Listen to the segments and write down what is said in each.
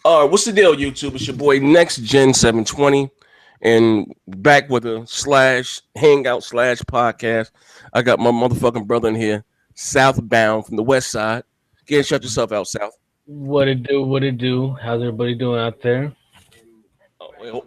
What's the deal, YouTube? It's your boy NXTGEN720, and back with a slash hangout slash podcast. I got my motherfucking brother in here, Southbound from the West Side. Can't shut yourself out, South. What it do? What it do? How's everybody doing out there?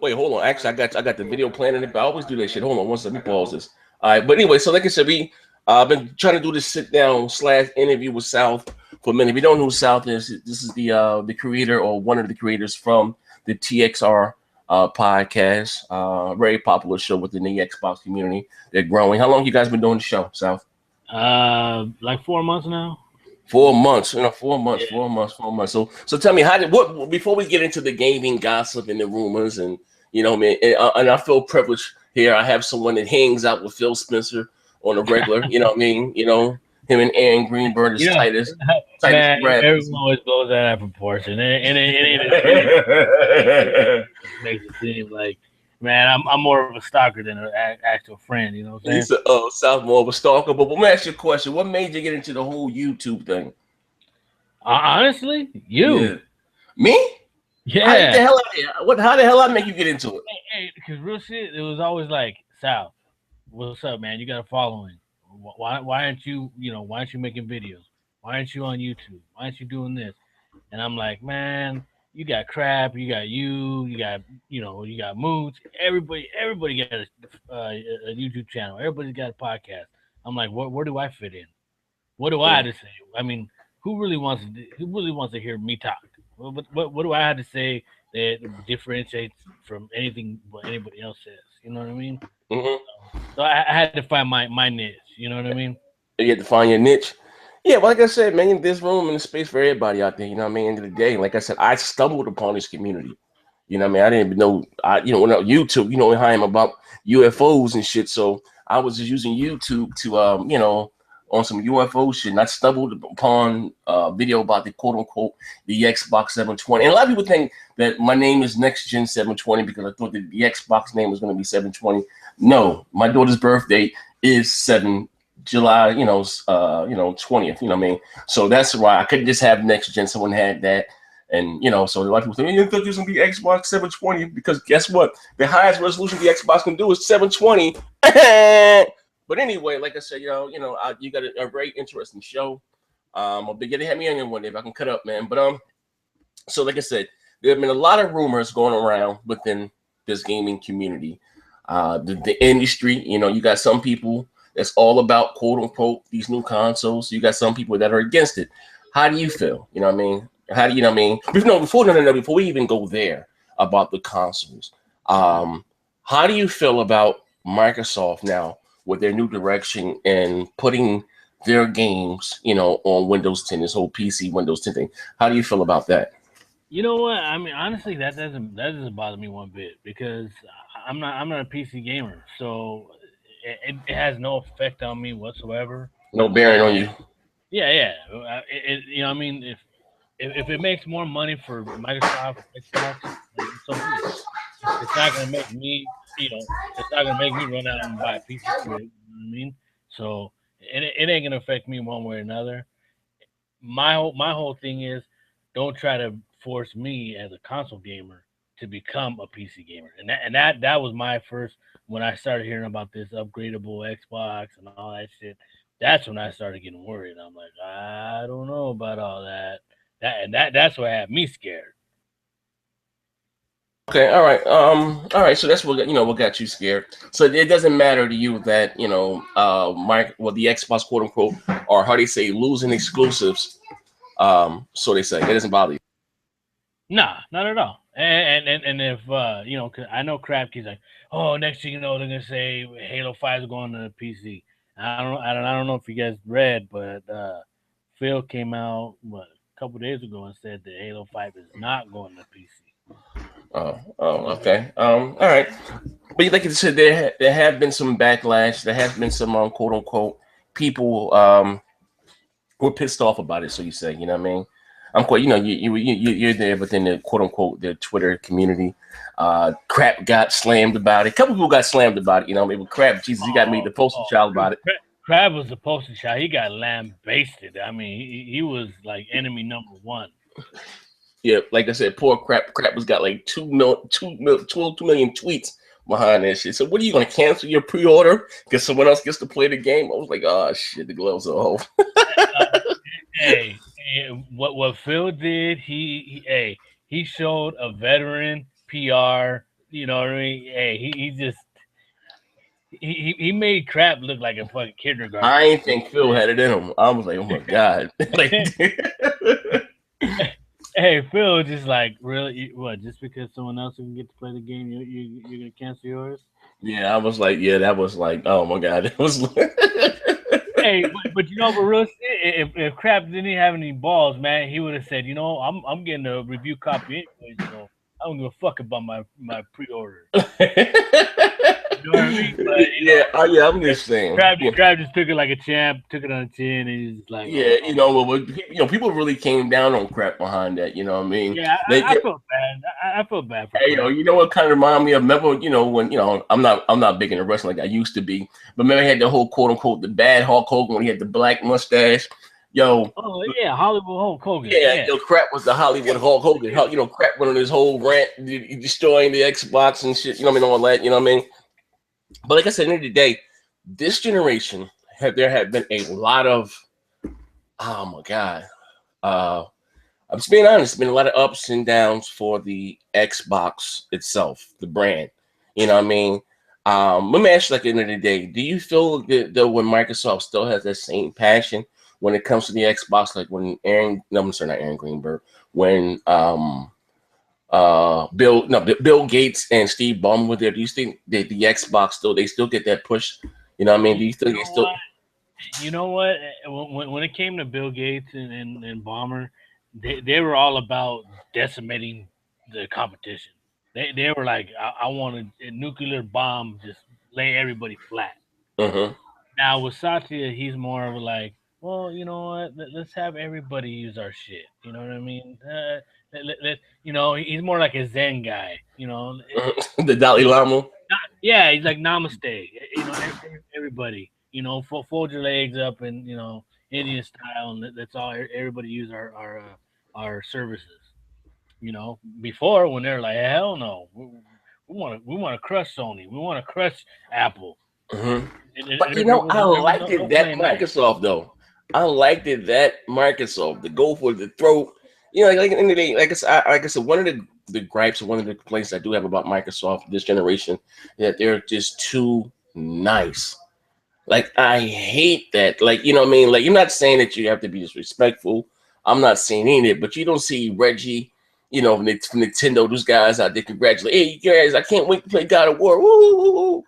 Wait, hold on. Actually, I got the video playing in it, but I always do that shit. Hold on, one second. Let me pause this. All right, but anyway, so like I said, we I've been trying to do this sit down slash interview with South for a minute. If you don't know who South is, this is the creator or one of the creators from the TXR podcast, very popular show within the Xbox community. They're growing. How long you guys been doing the show, South? Like 4 months now. 4 months, 4 months, Yeah. 4 months, 4 months. So tell me, how did what before we get into the gaming gossip and the rumors and what I mean, and I feel privileged here. I have someone that hangs out with Phil Spencer on a regular. You know what I mean? Him and Aaron Greenberg is You know, tightest man, rappers. everyone always blows that out of proportion, and it makes it seem like, man, I'm more of a stalker than an actual friend. You know what I'm He saying? said, "Oh, Southmore of a stalker." But let me ask you a question: what made you get into the whole YouTube thing? Honestly, you, Yeah, me? How the yeah, hell? How the hell I make you get into it? hey, because real shit, it was always like, Sal, what's up, man? You got a following. Why aren't you, why aren't you making videos? Why aren't you on YouTube? Why aren't you doing this? And I'm like, man, you got crap, you got, you got moods. Everybody got a YouTube channel. Everybody's got a podcast. I'm like, where do I fit in? What do I have to say? I mean, who really wants to hear me talk? What do I have to say that differentiates from anything what anybody else says? You know what I mean? Mm-hmm. So I had to find my niche. You know what I mean? You have to find your niche. Yeah, well, like I said, man, there's room and space for everybody out there. You know what I mean? End of the day, like I said, I stumbled upon this community. You know what I mean? I didn't even know, when on YouTube, how I'm about UFOs and shit. So I was just using YouTube to, on some UFO shit. And I stumbled upon a video about the quote unquote the Xbox 720. And a lot of people think that my name is Next Gen 720 because I thought that the Xbox name was going to be 720. No, my daughter's birthday is 7 July, 20th. You know what I mean? So that's why I couldn't just have Next Gen. Someone had that. And so a lot of people think you think there's gonna be Xbox 720 because guess what? The highest resolution the Xbox can do is 720. But anyway, like I said, you got a very interesting show. I'll be getting have me on one day if I can cut up, man. But so like I said, there have been a lot of rumors going around within this gaming community, the industry. You got some people that's all about quote unquote these new consoles. You got some people that are against it. How do you feel? You know what I mean? How do you know what I mean? Before we even go there about the consoles, how do you feel about Microsoft now with their new direction and putting their games, on Windows 10, this whole PC Windows 10 thing? How do you feel about that? You know what? I mean, honestly, that doesn't bother me one bit because I'm not a PC gamer, so it has no effect on me whatsoever. No bearing on you. Yeah, yeah. I mean, if it makes more money for Microsoft Xbox, then so be it. It's not gonna make me, it's not gonna make me run out and buy a PC with it. You know what I mean? So it ain't gonna affect me one way or another. My whole thing is, don't try to force me as a console gamer to become a PC gamer. And that was my first when I started hearing about this upgradable Xbox and all that shit. That's when I started getting worried. I'm like, I don't know about all that. That's what had me scared. Okay, all right. So that's what got you scared. So it doesn't matter to you that the Xbox quote unquote or how they say losing exclusives. So they say it doesn't bother you. Nah, not at all. And if 'cause I know crap he's like, oh, next thing you know, they're gonna say Halo 5 is going to the PC. I don't know if you guys read, but Phil came out a couple days ago and said that Halo 5 is not going to PC. Okay. All right. But like I said, there have been some backlash. There has been some quote unquote people who are pissed off about it. So you say, you know what I mean? I'm quite, you're there within the quote unquote the Twitter community. Crap got slammed about it. A couple people got slammed about it. But crap, Jesus, he got made the poster child about it. Crab was the poster child. He got lambasted. I mean, he was like enemy number one. Yeah, like I said, poor crap has got like 2 million tweets behind that shit. So what are you gonna cancel your pre-order because someone else gets to play the game? I was like, oh shit, the gloves are off. Uh, hey, what Phil did, he showed a veteran PR. You know what I mean? Hey, he just he made crap look like a fucking I kindergartner. ain't think Phil had it in him. I was like, oh my god, like. Hey, Phil, just like really, what? Just because someone else can get to play the game, you're gonna cancel yours? Yeah, I was like, yeah, that was like, oh my god, it was. Hey, but you know, for real, if Crap didn't have any balls, man, he would have said, you know, I'm getting a review copy anyway, so I don't give a fuck about my pre-order. You know what I mean? But you know, Yeah, yeah, I'm just saying. Yeah, Crab just took it like a champ, took it on the chin, and he's just like, yeah, oh. people really came down on crap behind that. You know what I mean? Yeah, They, I felt bad. I felt bad for Hey, Crab. you know what kind of remind me of? Remember, when I'm not big into wrestling like I used to be, but remember he had the whole quote unquote the bad Hulk Hogan when he had the black mustache. Yo, Oh yeah, Hollywood Hulk Hogan. yeah, Yeah. crap was the Hollywood Hulk Hogan. Crap went on his whole rant, destroying the Xbox and shit. You know what I mean? All that. You know what I mean? But like I said, at the end of the day, this generation there have been a lot of, oh my god. Uh, I'm just being honest. It's been a lot of ups and downs for the Xbox itself, the brand. You know what I mean? Let me ask you, like, at the end of the day, do you feel that though when Microsoft still has that same passion when it comes to the Xbox, like when no, I'm sorry, not Aaron Greenberg, when Bill Gates and Steve Ballmer were there? Do you think that the Xbox still get that push? You know what I mean? Do you You think they know still? what? You know what? When it came to Bill Gates and Bomber, they were all about decimating the competition. They were like, I want a nuclear bomb, just lay everybody flat. Uh-huh. Now with Satya, he's more of a like, well, you know what? Let's have everybody use our shit. You know what I mean? You know, he's more like a Zen guy. You know, The Dalai Lama. yeah, he's like namaste. You know, everybody. You know, fold your legs up and you know Indian style, and that's all. Everybody use our services. You know, before when they're like, hell no, we want to crush Sony, we want to crush Apple. Uh-huh. And But I there was liked it no that playing nice. Microsoft though. I liked it that Microsoft to go for the throat. Like at the end of the day, like I said, one of the gripes, one of the complaints I do have about Microsoft this generation, that they're just too nice. Like I hate that. Like what I mean. Like you're not saying that you have to be disrespectful. I'm not saying it, but you don't see Reggie, from Nintendo, those guys out there congratulate. Hey, you guys, I can't wait to play God of War. Woo, woo, woo.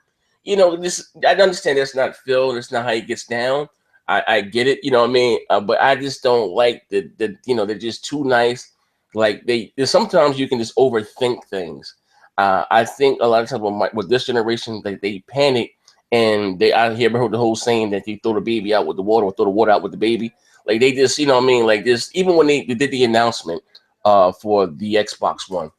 This I understand that's not Phil. That's not how he gets down. I get it. You know what I mean. But I just don't like they're just too nice. Like there's sometimes you can just overthink things. I think a lot of times with this generation, they panic and they I hear heard the whole saying that you throw the baby out with the water or throw the water out with the baby. Like they just, what I mean, like this. Even when they did the announcement for the Xbox One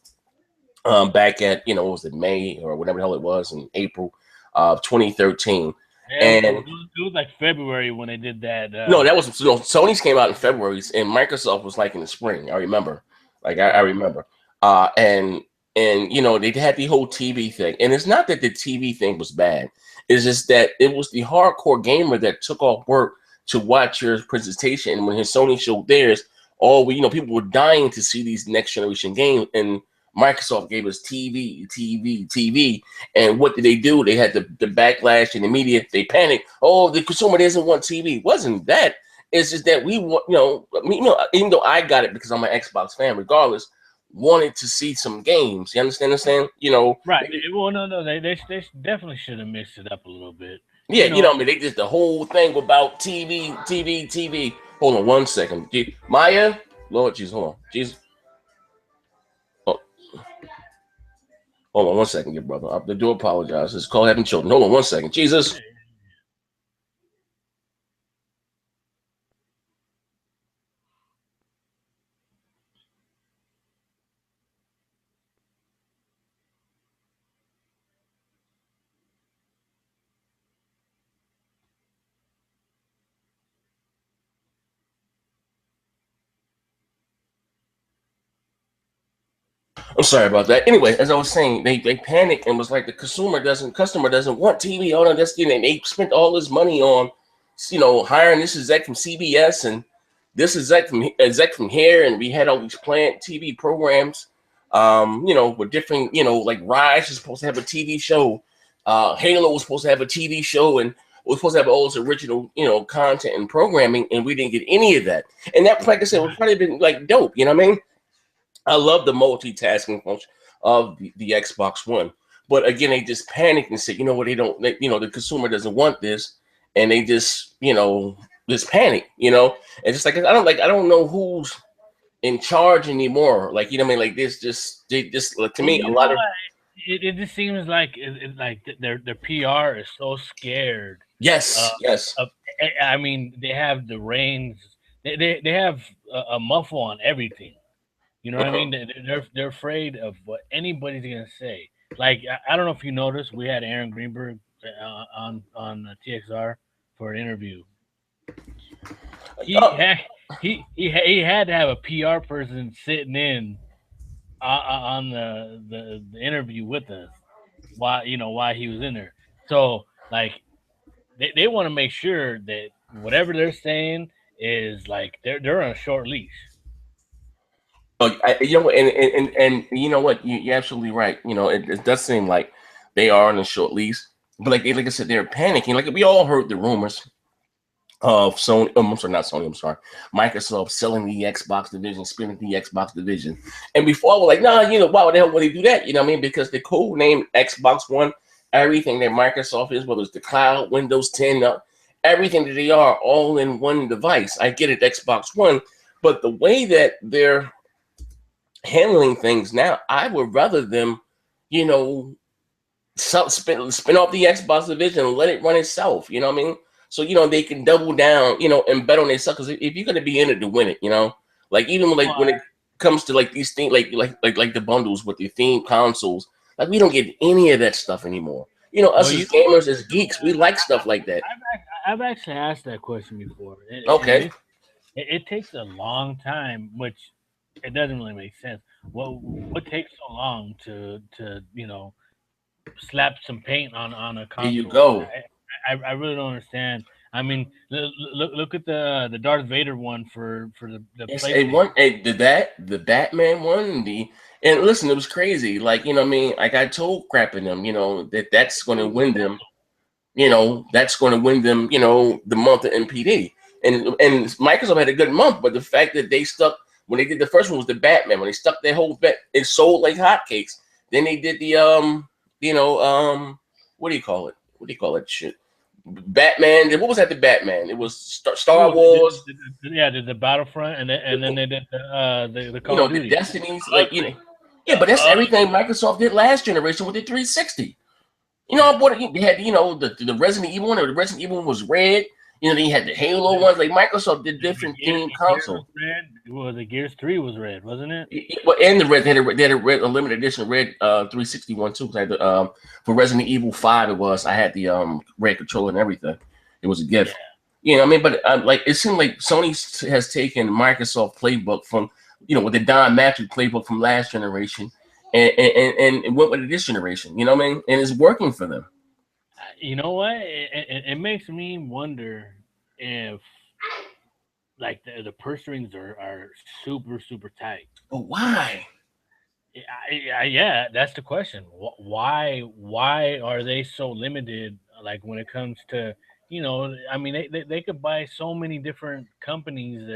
back at what was it, May or whatever the hell it was, in April of 2013. Yeah, And it was like February when they did that. no, that was Sony's came out in February and Microsoft was like in the spring. I remember, like I Oh, remember, and they had the whole TV thing, and it's not that the TV thing was bad. It's just that it was the hardcore gamer that took off work to watch your presentation, and when his Sony showed theirs, people were dying to see these next generation games, and Microsoft gave us TV, and what did they do? They had the backlash in the media. They panicked. Oh, the consumer doesn't want TV. It wasn't that. It's just that we want, even though I got it because I'm an Xbox fan, regardless, wanted to see some games. You understand what I'm saying? right. Well, no, they definitely should have mixed it up a little bit. Yeah, You know, I mean, they did the whole thing about TV. Hold on one second. Maya, Lord Jesus, hold on. Jesus. Oh, hold on one second, your brother. I do apologize. It's called having children. Hold on one second. Jesus. I'm sorry about that. Anyway, as I was saying, they panicked and was like the customer doesn't want TV. Oh no, that's they spent all this money on, hiring this exec from CBS and this exec from here, and we had all these planned TV programs, with different, like Rise is supposed to have a TV show, Halo was supposed to have a TV show, and we're supposed to have all this original, content and programming, and we didn't get any of that. And that, like I said, would probably been like dope. You know what I mean? I love the multitasking function of the Xbox One, but again, they just panicked and said, you know what, the consumer doesn't want this, and they just, just panic, and just like I don't know who's in charge anymore. Like, what I mean, like they just to me a You know lot of what? It just seems like like their PR is so scared. Uh, yes. of, I mean, they have the reins. They have a muffle on everything. You know what I mean? They're afraid of what anybody's gonna say. Like I don't know if you noticed, we had Aaron Greenberg on TXR for an interview. He Oh, had he had to have a PR person sitting in on the interview with us. Why he was in there. So like they want to make sure that whatever they're saying is like they're on a short leash. and you know what, you're absolutely right. It does seem like they are on a short lease, but like I said, they're panicking. Like we all heard the rumors of Sony. I'm sorry, not Sony. I'm sorry, Microsoft selling the Xbox division, spinning the Xbox division. And before I was like, nah, why the hell would they do that? You know what I mean? Because the code name Xbox One, everything that Microsoft is, whether it's the cloud, Windows 10, everything that they are, all in one device. I get it, Xbox One, but the way that they're handling things now, I would rather them, you know, spin off the Xbox division and let it run itself. You know what I mean? So they can double down, and bet on themselves. Because if you're gonna be in it to win it, like even like when it comes to like these things, like the bundles with the theme consoles, like we don't get any of that stuff anymore. Us as gamers, as geeks, we like stuff like that. I've actually asked that question before. Okay. It takes a long time, which it doesn't really make sense. What takes so long to slap some paint on a Here you console? go. I really don't understand. I mean, look at the Darth Vader one for the It's PlayStation. the Batman one, and listen, it was crazy. Like, what I mean, like I told Crap in them, that's going to win them. That's going to win them. The month of MPD, and Microsoft had a good month, but the fact that they stuck when they did the first one was the Batman. When they stuck their whole bet, it sold like hotcakes. Then they did the what do you call it? What do you call that shit? Batman. What was that? The Batman. It was Star Wars. The Battlefront, and then they did the Call of The Duty. Destinies, like yeah, but that's everything Microsoft did last generation with the 360. I bought it. They had the Resident Evil one. The Resident Evil one was red. Then you had the Halo ones. Like Microsoft did different theme console. Well, the Gears 3 was red, wasn't it? Well, and the red they had a red, a limited edition red 361 too. I had for Resident Evil 5 it was. I had the red controller and everything. It was a gift. I mean, but like it seemed like Sony has taken Microsoft playbook from with the Don Matthews playbook from last generation and went with this generation. You know what I mean? And it's working for them. You know what? It makes me wonder if like the purse strings are super tight. But why? Yeah, that's the question. Why are they so limited? Like when it comes to I mean they could buy so many different companies.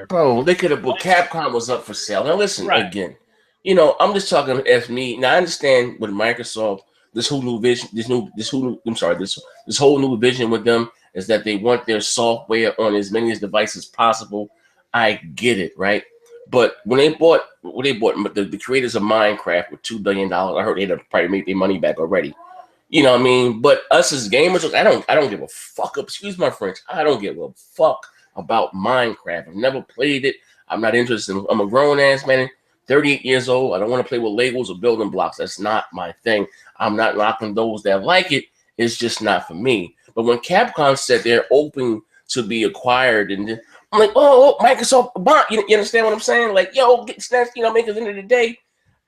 Bro, they could have. Well, Capcom was up for sale. Now listen again. I'm just talking as me. Now I understand with Microsoft, this whole new vision, this whole new vision with them is that they want their software on as many devices possible. I get it, right? But when they bought the creators of Minecraft with $2 billion, I heard they'd probably made their money back already. You know what I mean? But us as gamers, I don't give a fuck. Excuse my French. I don't give a fuck about Minecraft. I've never played it. I'm not interested. I'm a grown ass man, 38 years old. I don't want to play with Legos or building blocks. That's not my thing. I'm not knocking those that like it. It's just not for me. But when Capcom said they're open to be acquired, and I'm like, oh, Microsoft, you understand what I'm saying? Like, yo, get snatched. Because at the end of the day,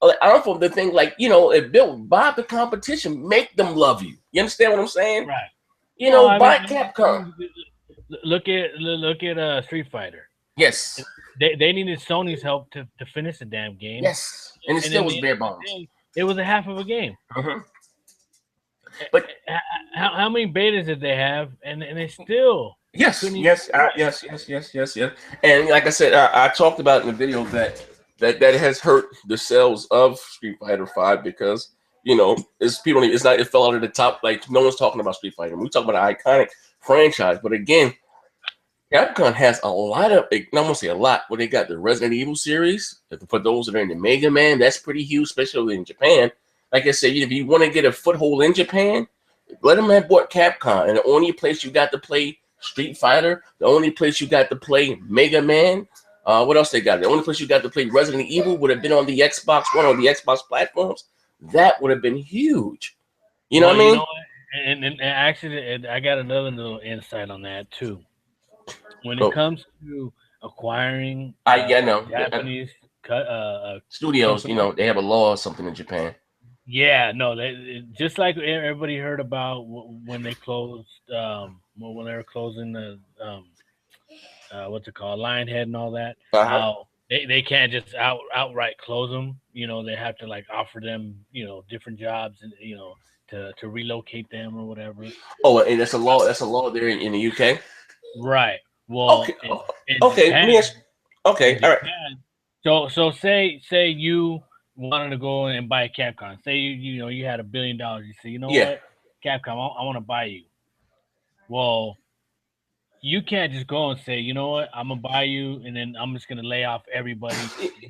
Like, I don't know the thing, like, it built by the competition, make them love you. You understand what I'm saying? Right. I Buy mean, Capcom. look at Street Fighter. Yes, They needed Sony's help to finish the damn game, yes, and it and still in was the end bare of the bones. day, it was a half of a game. Uh-huh. But How many betas did they have, and they still yes, couldn't even yes, get it right. yes. And like I said, I talked about in the video that has hurt the sales of Street Fighter Five because it's people. It's not. It fell out of the top. Like no one's talking about Street Fighter. We talk about an iconic franchise, but again, Capcom has a lot of. I don't want to say a lot, but they got the Resident Evil series. For those that are in the Mega Man, that's pretty huge, especially in Japan. Like I said, if you want to get a foothold in Japan, let them have bought Capcom, and the only place you got to play Street Fighter, the only place you got to play Mega Man. What else they got? The only place you got to play Resident Evil would have been on the Xbox One or the Xbox platforms. That would have been huge. You know Well, what I you mean? know, and actually, I got another little insight on that too. When it Oh, comes to acquiring I a know. Japanese Studios, company, they have a law or something in Japan. yeah, no, just like everybody heard about when they closed, when they were closing the what's it called, Lionhead and all that. Uh-huh. How they can't just outright close them. They have to like offer them different jobs and to relocate them or whatever. Oh, and that's a law. That's a law there in the UK. Right. Well, Okay. in Okay. Let me Japan, ask. Okay. in All right. Japan. So say you wanted to go and buy a Capcom. Say you had $1 billion. You say, you know Yeah. what, Capcom, I want to buy you. Well, you can't just go and say, you know what, I'm gonna buy you, and then I'm just gonna lay off everybody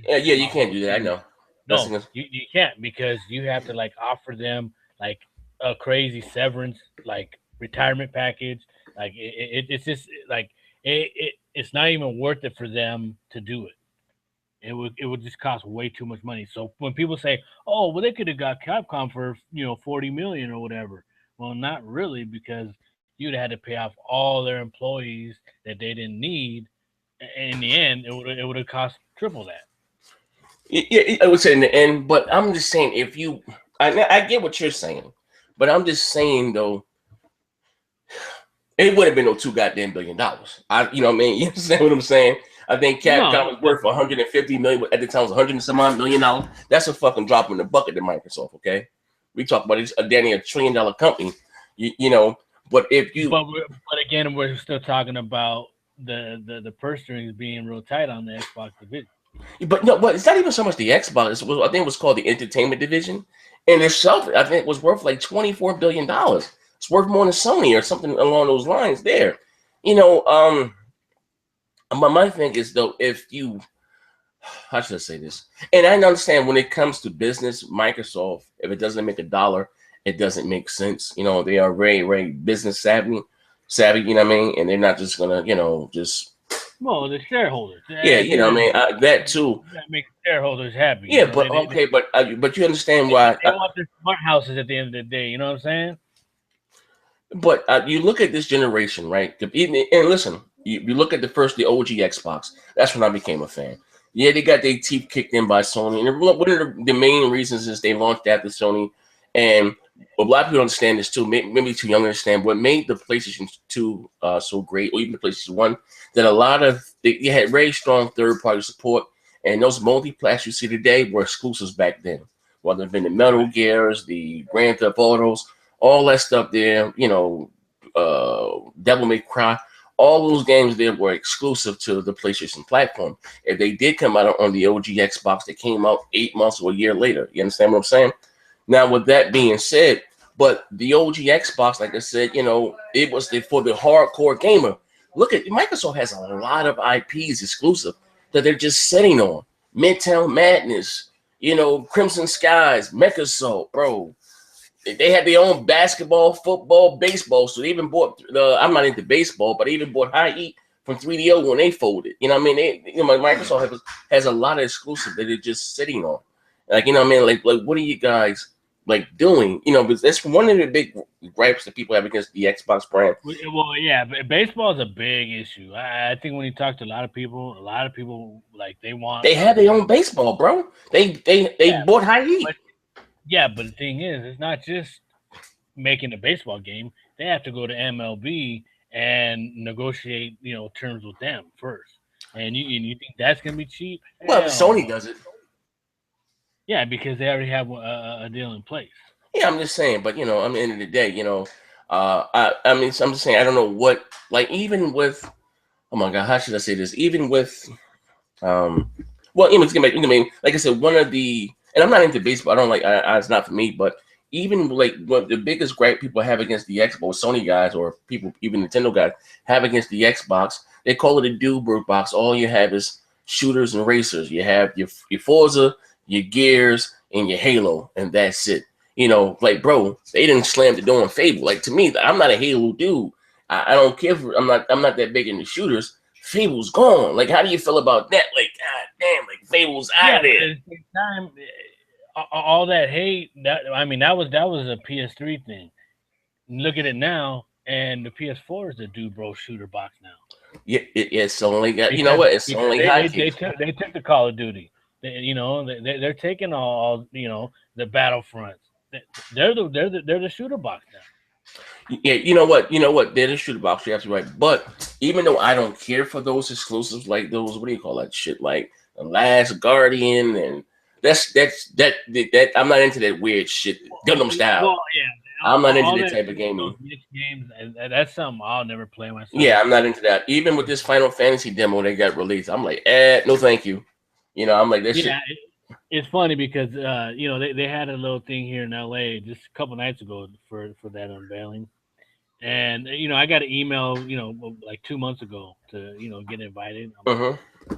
Yeah. in You my can't whole do that. I team. know. That's No, you can't, because you have to like offer them like a crazy severance, like retirement package. Like it's just like it's not even worth it for them to do it. It would just cost way too much money. So when people say, "Oh, well, they could have got Capcom for 40 million or whatever," well, not really, because you'd have had to pay off all their employees that they didn't need. In the end, it would have cost triple that. Yeah. I would say in the end, but I'm just saying if you, I get what you're saying, but I'm just saying though, it would have been no $2 goddamn billion. You know what I mean? You understand what I'm saying? I think No, Capcom was worth 150 million at the time. Was 100 and some odd $1 million. That's a fucking drop in the bucket to Microsoft. Okay, we talk about it's a $1 trillion company. But if you, but again, we're still talking about the purse strings being real tight on the Xbox division. but no, but it's not even so much the Xbox. I think it was called the entertainment division, and itself, I think, was worth like $24 billion. It's worth more than Sony or something along those lines. There, you know. But my thing is though, if you, how should I say this? And I understand when it comes to business, Microsoft, if it doesn't make a dollar, it doesn't make sense. They are very, very business savvy. You know what I mean? And they're not just gonna, just Well, the shareholders, yeah. at the You end know what of I the mean? day, That too. you gotta make the shareholders happy. Yeah, but okay, but you understand They, why? they want their smart houses at the end of the day. You know what I'm saying? But you look at this generation, right? And listen, you look at the OG Xbox. That's when I became a fan. Yeah, they got their teeth kicked in by Sony, and one of the main reasons is they launched after Sony. And a lot of people don't understand this too. Maybe too young to understand what made the PlayStation 2 so great, or even the PlayStation 1. That a lot of they had very strong third-party support, and those multi-plats you see today were exclusives back then. Whether it been the Metal Right. Gears, the Grand Theft Autos, all that stuff there, Devil May Cry, all those games there were exclusive to the PlayStation platform. If they did come out on the OG Xbox, they came out 8 months or a year later. You understand what I'm saying? Now, with that being said, but the OG Xbox, like I said, it was for the hardcore gamer. Look at Microsoft has a lot of IPs exclusive that they're just sitting on. Midtown Madness, Crimson Skies, Mecha bro. They had their own basketball, football, baseball. So they even bought I'm not into baseball, but they even bought High Eat from 3DO when they folded. You know what I mean? Microsoft has a lot of exclusive that they're just sitting on. Like, you know what I mean? Like what do you guys like doing. You know, because that's one of the big gripes that people have against the Xbox brand. Well, yeah, baseball is a big issue. I think when you talk to a lot of people like they want They have their own baseball, bro. They yeah, bought high heat. but yeah, but the thing is, it's not just making a baseball game. They have to go to MLB and negotiate, terms with them first. And you think that's gonna be cheap? Well, Hell Sony no. does it. Yeah, because they already have a deal in place. Yeah, I'm just saying, but at the end of the day, I mean, so I'm just saying, I don't know what, like, even with, oh my God, how should I say this? Even with, um, well, even I mean, like I said, one of the, and I'm not into baseball. I don't like, it's not for me. But even like one of the biggest gripe people have against the Xbox, Sony guys or people, even Nintendo guys have against the Xbox, they call it a Dude box. All you have is shooters and racers. You have your Forza, your Gears, and your Halo, and that's it. Like, bro, they didn't slam the door on Fable. Like, to me, I'm not a Halo dude. I don't care for, I'm not that big into shooters. Fable's gone. Like, how do you feel about that? Like, god damn, like Fable's out Yeah, of but there. at the same time, all that hate that was a PS3 thing. Look at it now, and the PS4 is a dude bro shooter box now Yeah, it's only got, you know because what? It's because only they they, hotcakes. they took they took the Call of Duty. They're taking all the Battlefronts. They're the shooter box now. Yeah, you know what? They're the shooter box. You're absolutely right. But even though I don't care for those exclusives, like those, what do you call that shit? Like the Last Guardian, and that I'm not into that weird shit, Gundam style. Well, yeah, I'm not into all that that type of gaming. those mixed games, and that's something I'll never play myself. Yeah, I'm not into that. Even with this Final Fantasy demo they got released, I'm like, no, thank you. I'm like, that shit. Yeah, it's funny because they had a little thing here in LA just a couple nights ago for that unveiling, and I got an email like 2 months ago to get invited. I'm like, Uh-huh.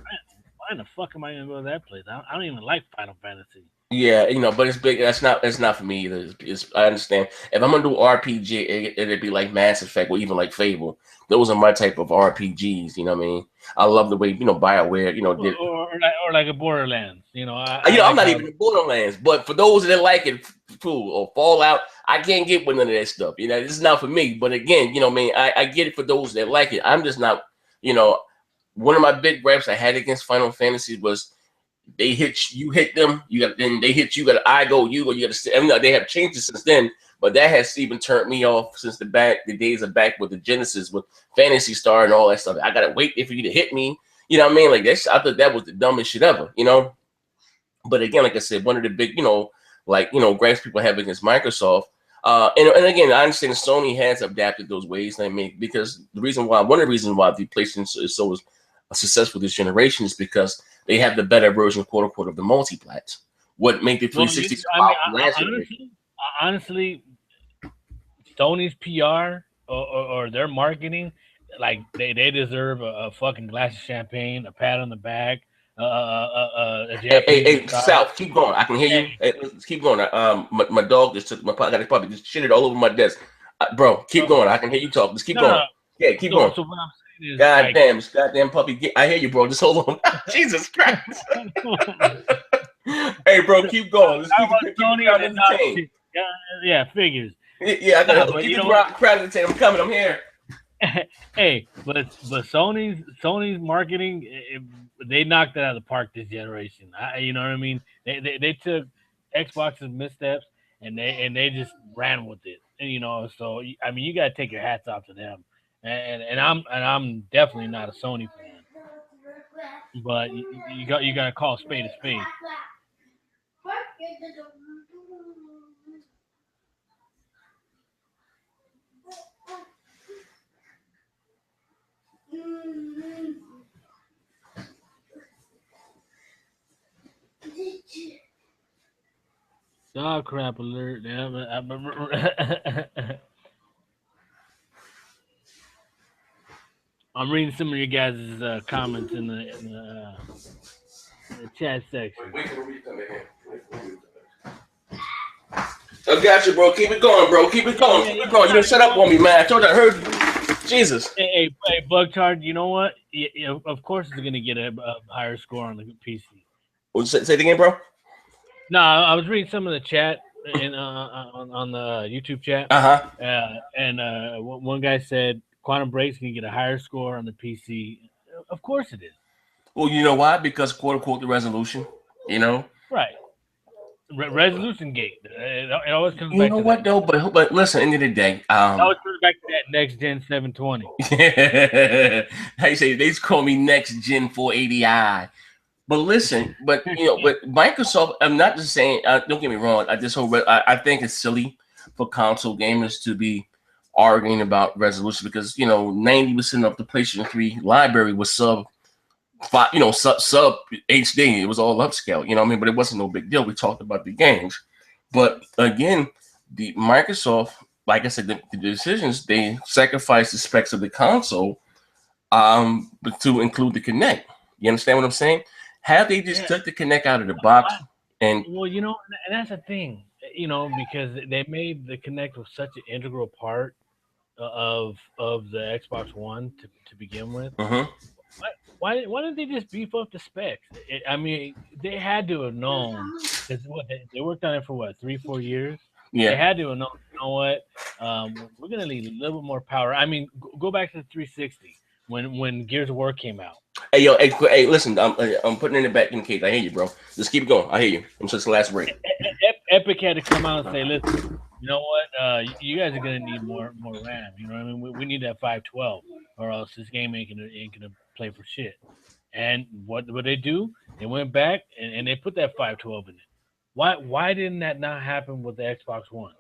why in the fuck am I gonna go to that place? I don't even like Final Fantasy. Yeah, but it's big. That's not for me either. I understand. If I'm gonna do RPG, it'd be like Mass Effect or even like Fable. Those are my type of RPGs. You know what I mean? I love the way BioWare. Did. Or like a Borderlands. I I'm like not how. even in Borderlands, but for those that like it, cool, or Fallout, I can't get with none of that stuff. This is not for me. But again, what I mean, I get it for those that like it. I'm just not. You know, One of my big gripes I had against Final Fantasy was they hit you, hit them, you got then they hit you, got I go you, or you got to. I mean, they have changed it since then, but that has even turned me off since the days of back with the Genesis with Fantasy Star and all that stuff. I gotta wait for you to hit me. You know what I mean? Like I thought that was the dumbest shit ever. But again, like I said, one of the big, gripes people have against Microsoft. And again, I understand Sony has adapted those ways. I mean, because one of the reasons why the PlayStation is so successful this generation is because they have the better version, quote unquote, of the multi-plats. What made the Well, 360 so I mean, powerful last generation? honestly, Sony's PR or their marketing, like they deserve a fucking glass of champagne, a pat on the back, a Hey, hey, Japanese hey, massage. South, keep going. I can hear Hey, you. Hey, let's keep going. My dog just took I got probably just shitted all over my desk. Bro, keep so going. I can hear you talk. Just keep no, no. going. Yeah, keep So going. so what I'm saying is God like, damn, this goddamn puppy. I hear you, bro. Just hold on. Jesus Christ. Hey, bro, keep going. Let's how keep about the Sony and crowd then dog entertained. shit? Yeah, figures. Yeah, I Nah, gotta but keep you the know what? crowd entertained. I'm coming. I'm here. Hey, but Sony's marketing, they knocked it out of the park this generation. You know what I mean? They took Xbox's missteps and they just ran with it. And, so I mean, you got to take your hats off to them. And I'm definitely not a Sony fan, but you got to call a spade a spade. Dog crap alert! I'm reading some of your guys' comments in the chat section. Wait for me to come in here. I got you, bro. Keep it going, bro. Keep it going. Yeah, Keep yeah. it going. You Nah, done shut up on me, man. I told you I heard you. Jesus. Hey, Bug Charge, you know what? Of course, it's going to get a higher score on the PC. Say it again, bro. No, I was reading some of the chat on the YouTube chat, Uh-huh. and one guy said Quantum Break's can get a higher score on the PC. Of course it is. Well, you know why? Because quote unquote the resolution. You know. Right. Resolution gate. It always comes You back know to that. what though? But listen, end of the day, It always comes back to that next gen 720. how you say they just call me next gen 480i. But listen, but Microsoft. I'm not just saying. Don't get me wrong. I think it's silly for console gamers to be arguing about resolution because 90% of the PlayStation 3 library was sub HD. It was all upscale. You know what I mean? But it wasn't no big deal. We talked about the games. But again, the Microsoft, like I said, the decisions they sacrificed the specs of the console, but to include the Kinect. You understand what I'm saying? Had they just took the Kinect out of the box and Well, and that's the thing, because they made the Kinect was such an integral part of the Xbox One to begin with. uh-huh. Why didn't they just beef up the specs? I mean, they had to have known because they worked on it for what 3-4 years. They Yeah. had to have known. You know what? We're gonna need a little bit more power. I mean, go back to the 360 when Gears of War came out. Hey yo, hey, listen, I'm putting it in the back in case. I hear you, bro. Just keep it going. I hear you. I'm just the last break. Epic had to come out and say, "Listen, you know what? You guys are gonna need more RAM. You know what I mean? We need that 512, or else this game ain't gonna play for shit." And what they do? They went back and they put that 512 in it. Why didn't that not happen with the Xbox One?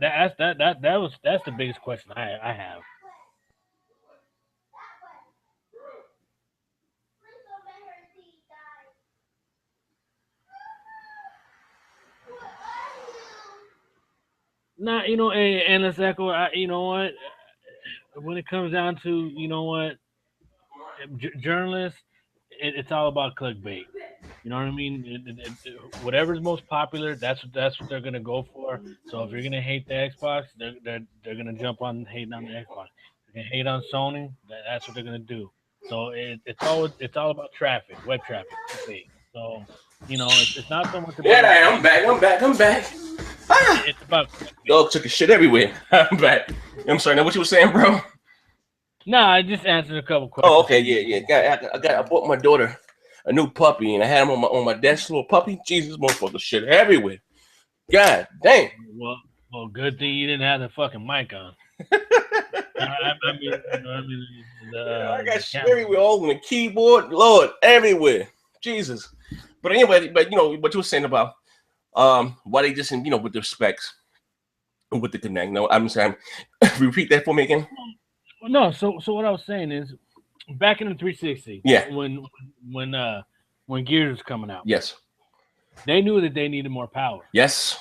That's the biggest question I have. Not and it's echo. You know what? When it comes down to what journalists, it's all about clickbait. You know what I mean? Whatever's most popular, that's what they're gonna go for. So if you're gonna hate the Xbox, they're gonna jump on hating on the Xbox. If you're gonna hate on Sony, that's what they're gonna do. So it's all about traffic, web traffic, clickbait. So it's not so much about Yeah, I'm back. I'm back. Ah, it's about dog took a shit everywhere. I'm back. I'm sorry. Now what you were saying, bro? no. I just answered a couple questions. Oh, okay, yeah. I bought my daughter a new puppy, and I had him on my desk. Little puppy. Jesus, motherfucker, shit everywhere. God damn. Well, good thing you didn't have the fucking mic on. I mean, I got the shit camera. everywhere, all on the keyboard, Lord, everywhere. Jesus. But anyway, but what you were saying about why they just with the specs with the Connect. No, I'm saying repeat that for me again. No, so what I was saying is, back in the 360, Yeah. when Gears was coming out, Yes. they knew that they needed more power, Yes.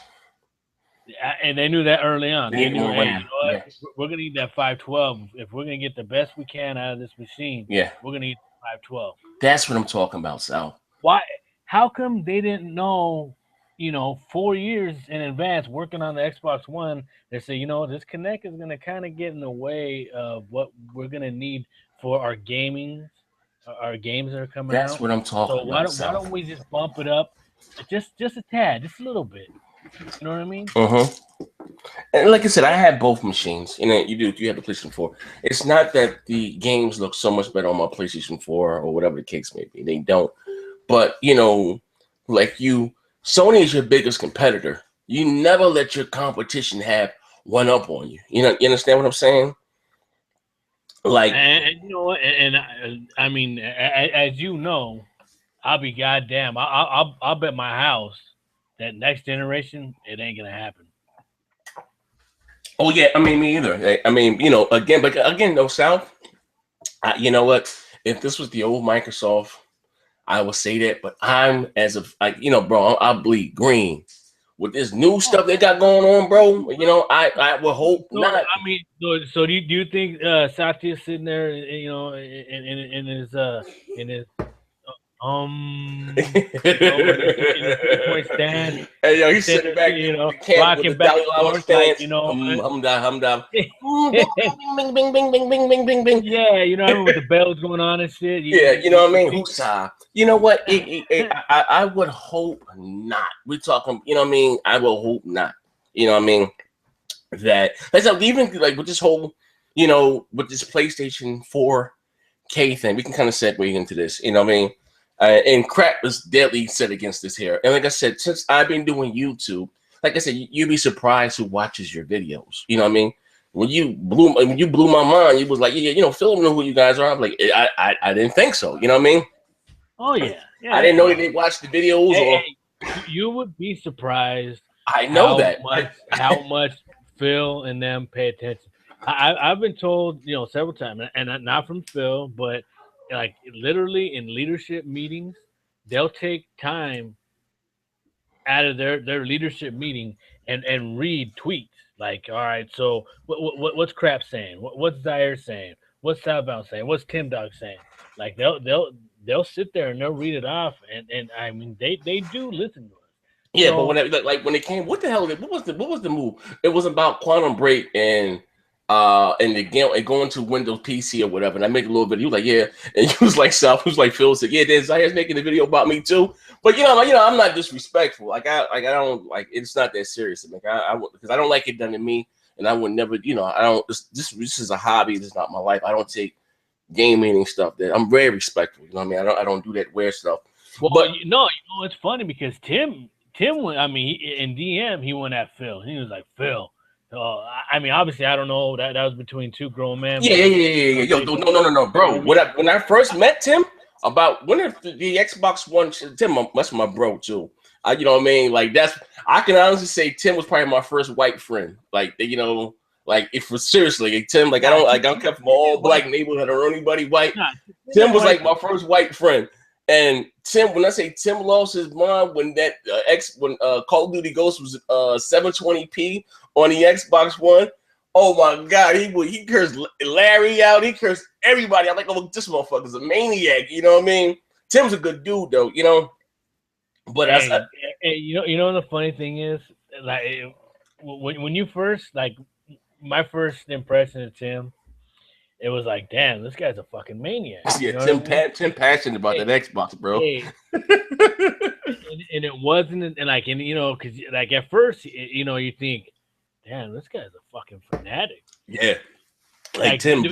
and they knew that early on. They They needed knew, more hey, RAM. what? Yeah. We're gonna need that 512 if we're gonna get the best we can out of this machine. Yeah. We're gonna need 512. That's what I'm talking about, Sal. Why? How come they didn't know? 4 years in advance working on the Xbox One, they say, this Connect is going to kind of get in the way of what we're going to need for our our games that are coming That's out. what I'm talking So why about, don't why Sal. don't we just bump it up, just a tad, just a little bit? You know what I mean? And like I said, I have both machines. You have the PlayStation 4. It's not that the games look so much better on my PlayStation 4 or whatever the case may be. They don't. But like Sony is your biggest competitor. You never let your competition have one up on you. You understand what I'm saying? Like, And you know what? And I mean, as you know, I'll be goddamn. I'll bet my house that next generation it ain't gonna happen. oh yeah, I mean me either. I mean, again, though, South. You know what? If this was the old Microsoft, I would say that. But I'm bro, I bleed green with this new stuff they got going on, bro. I would hope So not. I mean, so do you think Satya's sitting there, in his In the 3-point stand, Hey, yo, he's sitting, sitting back with the camera with the rocking back Dalai and Lama forth, like, stance. Hum da. Bing, bing, bing, bing, bing, bing, bing, bing. yeah, I mean, with the bells going on and shit. Yeah, you know what I mean? Hoosah. You know what? I would hope not. We're talking, you know what I mean? I will hope not. You know what I mean? That that's even like with this whole, with this PlayStation 4K thing, we can kind of segue into this. You know what I mean? And crap was deadly set against this here. And like I said, since I've been doing YouTube, like I said, you'd be surprised who watches your videos. You know what I mean? When you blew my mind, you was like, yeah, Phil know who you guys are. I'm like, I didn't think so. You know what I mean? Oh yeah, I didn't know that they watched the videos. You would be surprised. I know that how much Phil and them pay attention. I've been told, several times, and not from Phil, but like literally in leadership meetings, they'll take time out of their leadership meeting and read tweets. Like, all right, so what's Crap saying? What's Zaire saying? What's Southbound saying? What's Tim Dog saying? Like they'll sit there and they'll read it off, and I mean they do listen to us. Yeah, but when when it came, what the hell? What was the move? It was about Quantum Break and the game and going to Windows PC or whatever. And I make a little video. He was like, yeah, and he was like, Phil said, yeah, then Zaire's making a video about me too. But I'm not disrespectful. Like I don't like it's not that serious. Like because I don't like it done to me, and I would never, I don't. This is a hobby. This is not my life. I don't take gaming and stuff. That I'm very respectful. You know what I mean? I don't do that weird stuff. Well, but it's funny because Tim went. I mean, in DM he went at Phil. He was like, Phil. I mean, obviously, I don't know that was between two grown men. Yeah. Yo, no, bro. When I first met Tim, about when the Xbox One, Tim, that's my bro too. You know what I mean? Like I can honestly say Tim was probably my first white friend. Like like if for seriously, like, Tim, like I don't come from all black neighborhood or anybody white. Tim was like my first white friend. And Tim, when I say Tim lost his mind when that when Call of Duty Ghost was 720p on the Xbox One, oh my God, he cursed Larry out, he cursed everybody. I'm like, oh, this motherfucker's a maniac. You know what I mean? Tim's a good dude though, But the funny thing is, like when you first my first impression of Tim. It was like, damn, this guy's a fucking maniac. Yeah, Tim passionate about that Xbox, bro. And it wasn't, because like at first, you think, damn, this guy's a fucking fanatic. Yeah, like Tim,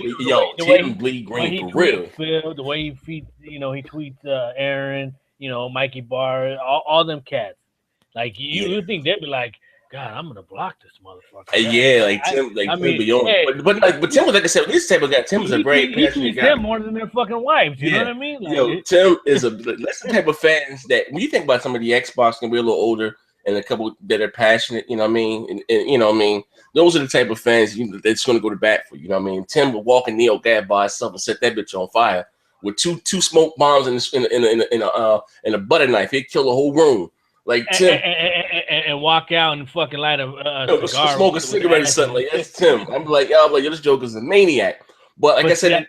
Tim bleed green for real. Phil, the way he feeds, he tweets Aaron, Mikey Barr, all them cats. Like you think they'd be like, God, I'm gonna block this motherfucker. Yeah, like Tim, Tim be on. But Tim was like I said, this type of guy. Tim was a very passionate guy. Tim more than their fucking wives. You know what I mean? Like, Tim is that's the type of fans that when you think about some of the Xbox gonna be a little older and a couple that are passionate. You know what I mean? And you know what I mean? Those are the type of fans that's gonna go to bat for. You know what I mean? Tim would walk in Neo Gab by himself and set that bitch on fire with two smoke bombs in a butter knife. He'd kill the whole room. Like Tim, and walk out and fucking light a cigar, smoke a cigarette or something. Like that's Tim. I'm like, yo, this joker's a maniac. But I said,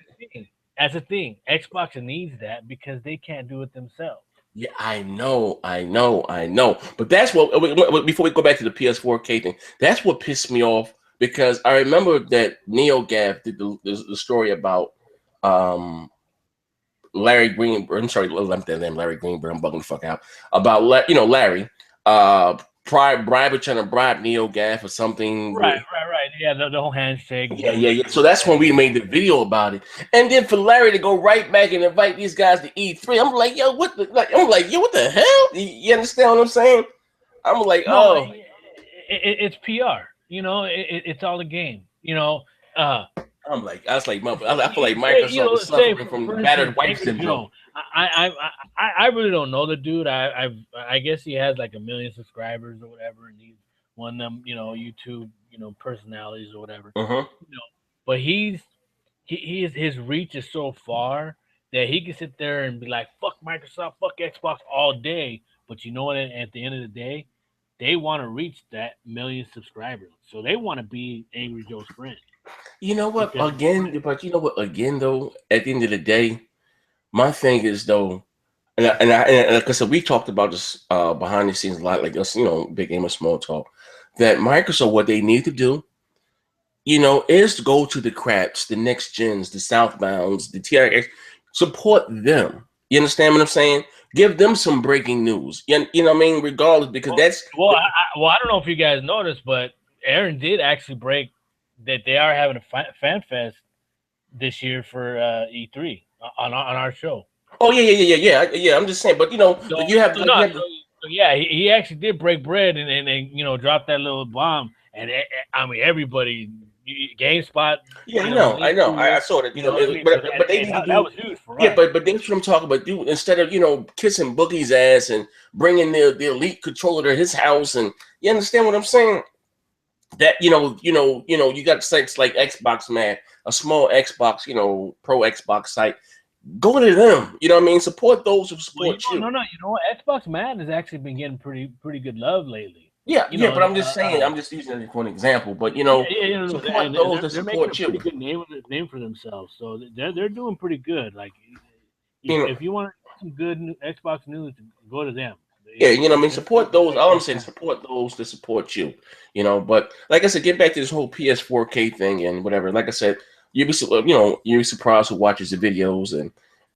that's the thing. Xbox needs that because they can't do it themselves. Yeah, I know. But that's what. Before we go back to the PS4K thing, that's what pissed me off because I remember that NeoGaf did the story about Larry Greenberg. I'm sorry, let that name Larry Greenberg. I'm bugging the fuck out about Larry. Trying to bribe NeoGaf or something. Right. Yeah, the whole handshake. Yeah. So that's when we made the video about it. And then for Larry to go right back and invite these guys to E3, I'm like, yo, what the hell? You understand what I'm saying? I'm like, it's PR. It's all a game. I'm like, I feel like Microsoft is suffering from battered wife syndrome. I really don't know the dude. I guess he has like 1 million subscribers or whatever, and he's one of them, YouTube, personalities or whatever. But his reach is so far that he can sit there and be like, "Fuck Microsoft, fuck Xbox" all day. But you know what? At the end of the day, they want to reach that 1 million subscribers, so they want to be Angry Joe's friend. You know what? Again, though, at the end of the day, my thing is though, And like I said, we talked about this behind the scenes a lot, like us, big game of small talk. That Microsoft, what they need to do, is to go to the craps, the next gens, the Southbounds, the TRX, support them. You understand what I'm saying? Give them some breaking news. You know what I mean? Regardless, because that's I don't know if you guys noticed, but Aaron did actually break that they are having a fan fest this year for E3 on our show. Oh yeah. I'm just saying, but you have he actually did break bread and drop that little bomb, and I mean everybody, GameSpot. Yeah, I know. I saw that. But they need to do that was huge for yeah, us. but that's what I'm talking about. Do instead of kissing Boogie's ass and bringing the elite controller to his house, and you understand what I'm saying? That you got sites like Xbox Man, a small Xbox, pro Xbox site. Go to them. You know what I mean? Support those who support you. No. You know what? Xbox Man has actually been getting pretty good love lately. Yeah, but I'm just saying. I'm just using it for an example. But support those that support you. They're making a pretty good name for themselves. So they're doing pretty good. Like if you want some good Xbox news, go to them. Yeah, I mean, support those. All I'm saying, support those to support you. But like I said, get back to this whole PS4K thing and whatever. Like I said, you'll be surprised who watches the videos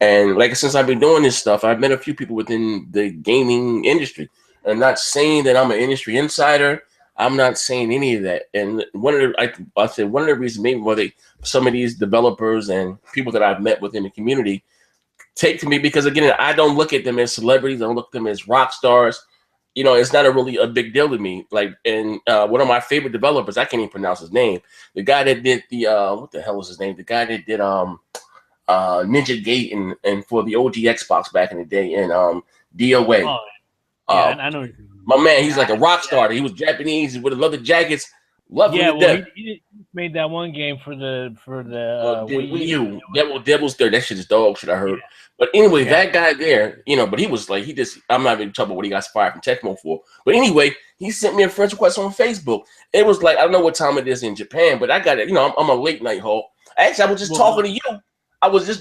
and like since I've been doing this stuff, I've met a few people within the gaming industry. I'm not saying that I'm an industry insider. I'm not saying any of that. And one of the reasons maybe why some of these developers and people that I've met within the community take to me because again, I don't look at them as celebrities. I don't look at them as rock stars. It's not really a big deal to me. Like, and one of my favorite developers, I can't even pronounce his name. The guy that did the what the hell was his name? The guy that did Ninja Gate and for the OG Xbox back in the day and DOA. Oh, yeah, I know. My man, he's like a rock star. He was Japanese with leather jackets. He made that one game for the Wii U. Devil's Third. That shit is dog shit. I heard. Yeah. But anyway, that guy there, but he was like, I'm not even talking about what he got fired from Tecmo for. But anyway, he sent me a friend request on Facebook. It was like, I don't know what time it is in Japan, but I got it. I'm a late night hawk. Actually, I was just talking to you.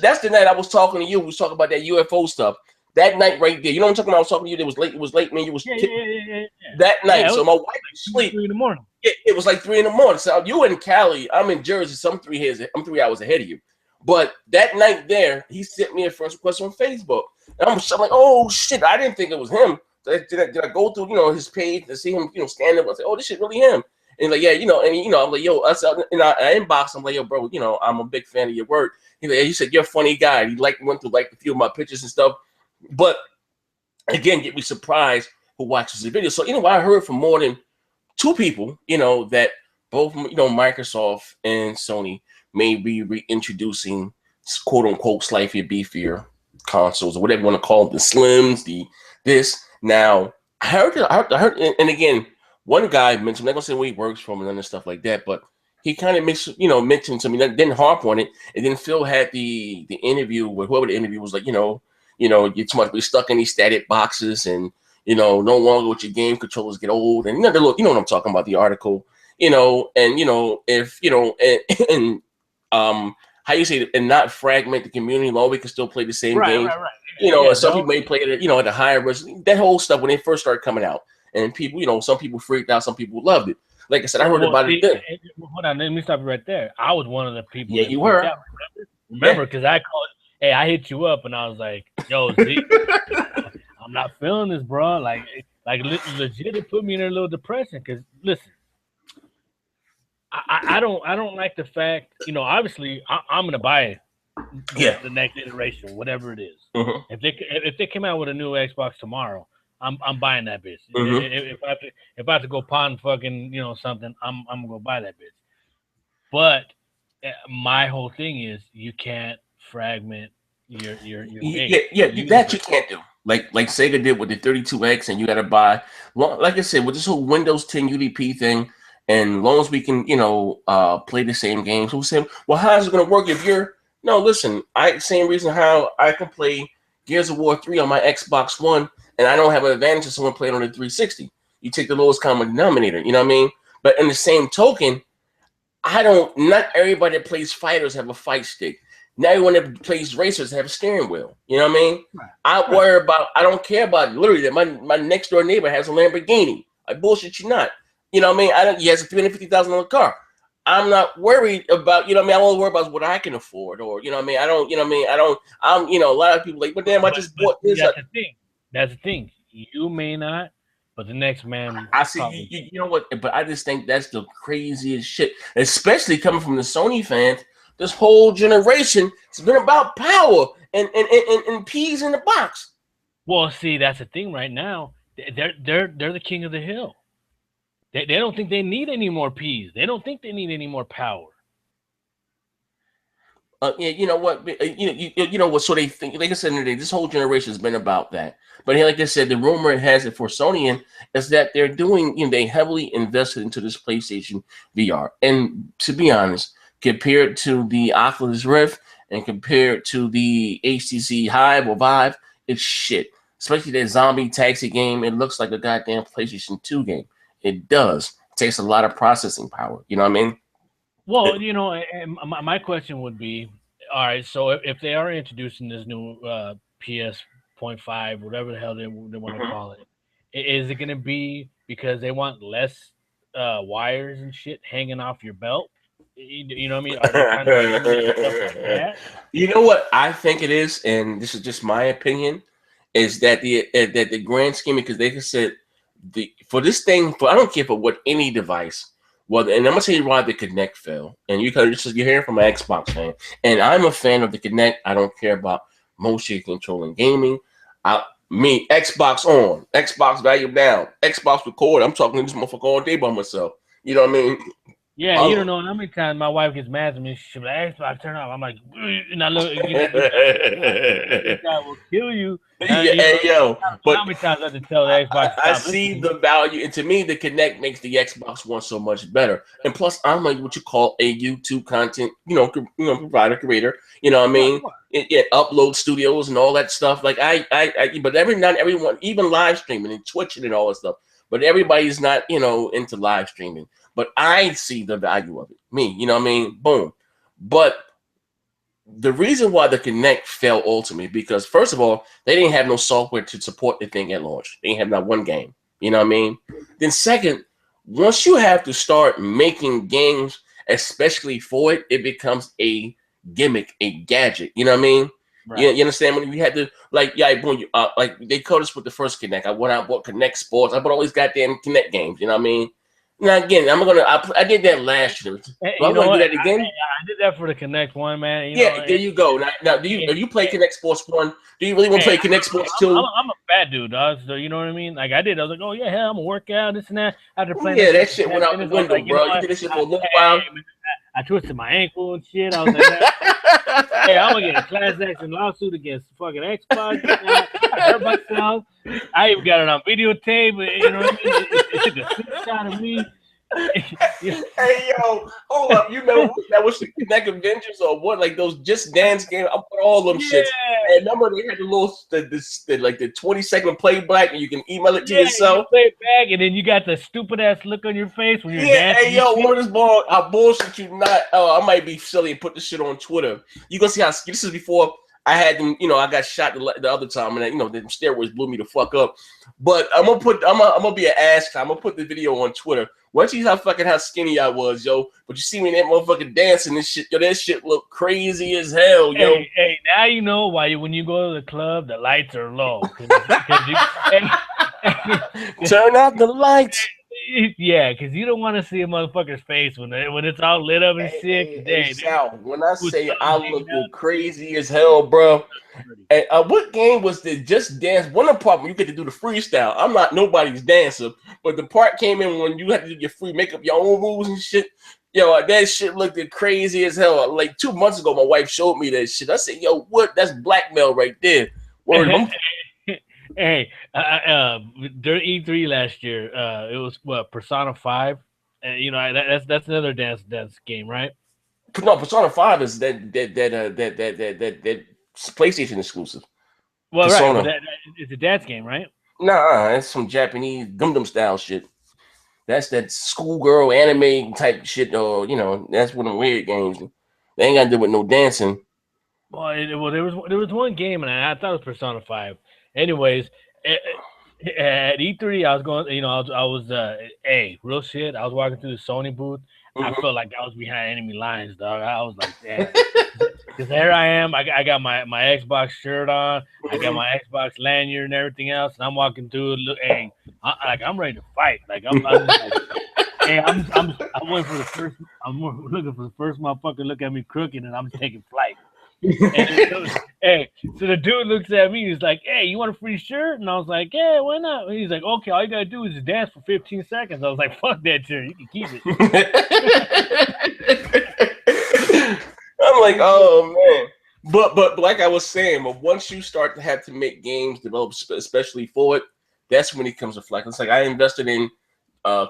That's the night I was talking to you. We was talking about that UFO stuff. That night right there. You know what I'm talking about? I was talking to you. It was late, man. You was that night. So my wife was asleep. 3 in the morning. It was like 3 in the morning. So you in Cali, I'm in Jersey. So I'm 3 hours ahead of you. But that night there, he sent me a friend request on Facebook. And I'm like, oh shit, I didn't think it was him. Did I go through, his page to see him, stand up? I said, oh, this shit really him. And like, yeah, I'm like, yo, I inbox. I'm like, yo, bro, I'm a big fan of your work. He's like, he said, you're a funny guy. He went through a few of my pictures and stuff. But again, get me surprised who watches the video. So, I heard from more than 2 people, that both, Microsoft and Sony may be reintroducing quote unquote slightly beefier consoles or whatever you want to call them, the slims, this. Now, I heard, and again, one guy mentioned, I'm not gonna say where he works from and stuff like that, but he kind of mentioned to me that didn't harp on it. And then Phil had the interview with whoever the interview was like, you're too much be stuck in these static boxes and no longer with your game controllers get old. And look, what I'm talking about, the article, if how you say it, and not fragment the community, long we can still play the same game. Right. And some people may play it, at a higher version. That whole stuff when they first started coming out. And people, some people freaked out, some people loved it. Like I said, I heard about it then. Hold on, let me stop you right there. I was one of the people. Yeah, you were. Remember, because I called. Hey, I hit you up and I was like, "Yo, Z, I'm not feeling this, bro. Like legit, it put me in a little depression. Because listen, I don't like the fact, obviously, I'm gonna buy the next iteration, whatever it is. Mm-hmm. If they came out with a new Xbox tomorrow, I'm buying that bitch. Mm-hmm. If I have to go pawn fucking something, I'm gonna go buy that bitch. But my whole thing is you can't fragment your game. That you can't do. Like Sega did with the 32X, and you got to buy. Like I said, with this whole Windows 10 UDP thing, and long as we can, play the same games, we'll say, well, how's it going to work if you're? No, listen, same reason how I can play Gears of War 3 on my Xbox One, and I don't have an advantage of someone playing on the 360. You take the lowest common denominator, you know what I mean? But in the same token, not everybody that plays fighters have a fight stick. Now you want to place racers have a steering wheel. You know what I mean? Right. I worry about. I don't care about literally that my next door neighbor has a Lamborghini. I bullshit you not. You know what I mean? I don't. He has a $350,000 car. I'm not worried about. You know what I mean? I don't worry about what I can afford, or you know what I mean. I don't. You know what I mean? I don't. I'm. You know, a lot of people like, but damn, I just But bought this. that's the thing. That's the thing. You may not, but the next man I see. probably. You know what? But I just think that's the craziest shit, especially coming from the Sony fans. This whole generation has been about power and peas in the box. Well, see, that's the thing right now. They're the king of the hill. They don't think they need any more peas. They don't think they need any more power. Yeah, you know what? You know what? So they think, like I said today, this whole generation has been about that. But here, like I said, the rumor has it for Sony is that they're doing, they heavily invested into this PlayStation VR. And to be honest, compared to the Oculus Rift and compared to the HTC Hive or Vive, it's shit. Especially that zombie taxi game, it looks like a goddamn PlayStation 2 game. It does. It takes a lot of processing power. You know what I mean? Well, my question would be, all right. So if they are introducing this new PS.5, whatever the hell they want to call it, is it going to be because they want less wires and shit hanging off your belt? You know what I mean? Are they trying to limit stuff like that? You know what I think it is, and this is just my opinion, is that the grand scheme, because they said for this thing, for I don't care for what any device. Well, and I'm gonna tell you why the Kinect fell, and you're hearing from an Xbox fan, and I'm a fan of the Kinect. I don't care about motion control and gaming. Xbox on, Xbox value down, Xbox record. I'm talking to this motherfucker all day by myself. You know what I mean? Yeah, you don't know how many times my wife gets mad at me. She'll be like, Xbox, turn off. I'm like, and I look, this guy will kill you. Yeah, hey, yo, but How many times I have to tell the Xbox I stop see listening? the value, and to me, the Kinect makes the Xbox One so much better. And plus, I'm like what you call a YouTube content, provider, creator. You know what I mean? It upload studios and all that stuff. Like but not everyone, even live streaming and Twitching and all that stuff. But everybody's not, into live streaming. But I see the value of it. Me, you know what I mean? Boom. But the reason why the Kinect fell ultimately because first of all, they didn't have no software to support the thing at launch. They didn't have not one game. You know what I mean? Then second, once you have to start making games, especially for it, it becomes a gimmick, a gadget. You know what I mean? Right. You understand when you had to boom, like they called us with the first Kinect. I went out and bought Kinect Sports. I bought all these goddamn Kinect games. You know what I mean? Now again, I did that last year. Hey, Do I want to do that again? I did that for the Connect one, man. There you go. Now do you play Connect Sports 1? Do you really want to play Connect Sports 2? I'm a fat dude, dog. So you know what I mean? Like I did. I was like, oh yeah, hell, I'm gonna work out, this and that. After playing Yeah, that shit went out the window, like, bro. You did this shit for a little while. I twisted my ankle and shit. I was like, hey, I'm gonna get a class action lawsuit against fucking Xbox. I hurt myself. I even got it on videotape. You know what I mean? It took a screenshot of me. Hey yo, hold up! You know that was the Connect Avengers or what? Like those Just Dance games. I put all them shits. And remember they had the little the 20-second playback, and you can email it to yourself. You play it back, and then you got the stupid ass look on your face when you're dancing. Hey yo, word is born. I bullshit you not. Oh, I might be silly and put this shit on Twitter. You gonna see how this is before I had them. I got shot the other time, and the steroids blew me the fuck up. But I'm gonna be an ass. I'm gonna put the video on Twitter. Once you see how skinny I was, yo. But you see me in that motherfucking dancing and shit, yo. That shit look crazy as hell, yo. Hey, now you know why when you go to the club, the lights are low. Turn out the lights. Yeah, because you don't want to see a motherfucker's face when it's all lit up and shit. Hey, Sal, when I say I look crazy as hell, bro. And what game was the Just Dance? One of the part when you get to do the freestyle. I'm not nobody's dancer, but the part came in when you had to do your free makeup, your own rules and shit. Yo, that shit looked crazy as hell. Like 2 months ago, my wife showed me that shit. I said, yo, what? That's blackmail right there. Hey, during E3 last year, it was Persona 5. That's another dance game, right? No, Persona 5 is that PlayStation exclusive. Well, Persona. Right, it's a dance game, right? Nah, it's some Japanese Gundam style shit. That's that schoolgirl anime type shit, or that's one of the weird games. They ain't got to do with no dancing. Well, there was one game, and I thought it was Persona 5. Anyways, at E3, I was going. Hey, real shit. I was walking through the Sony booth. I Mhm. felt like I was behind enemy lines, dog. I was like, damn. Because here I am. I got my Xbox shirt on. I got Mhm. my Xbox lanyard and everything else, and I'm walking through. Look, hey, I'm ready to fight. Like I'm just like, hey, I'm waiting for the first. I'm looking for the first motherfucker to look at me crooked, and I'm taking flight. And hey, so the dude looks at me. He's like, "Hey, you want a free shirt?" And I was like, "Yeah, why not?" And he's like, "Okay, all you gotta do is just dance for 15 seconds." I was like, "Fuck that shirt. You can keep it." I'm like, oh man. But like I was saying, but once you start to have to make games, develop especially for it, that's when it comes to flex. It's like I invested in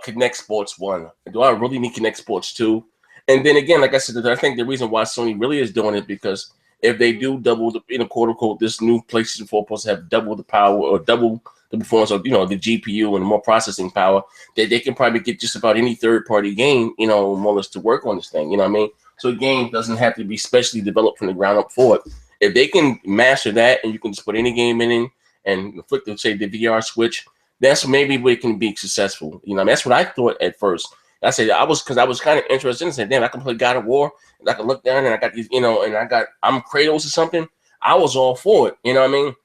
Connect Sports 1. Do I really need Connect Sports 2? And then again, like I said, I think the reason why Sony really is doing it because if they do double the, quote unquote, this new PlayStation 4 supposed to have double the power or double the performance of, the GPU and more processing power, that they can probably get just about any third party game, more or less to work on this thing. You know what I mean? So a game doesn't have to be specially developed from the ground up for it. If they can master that and you can just put any game in and flick the, say, the VR switch, that's maybe where it can be successful. That's what I thought at first. I said because I was kind of interested and said, damn, I can play God of War and I can look down and I got these, and I'm Kratos or something. I was all for it, you know what I mean?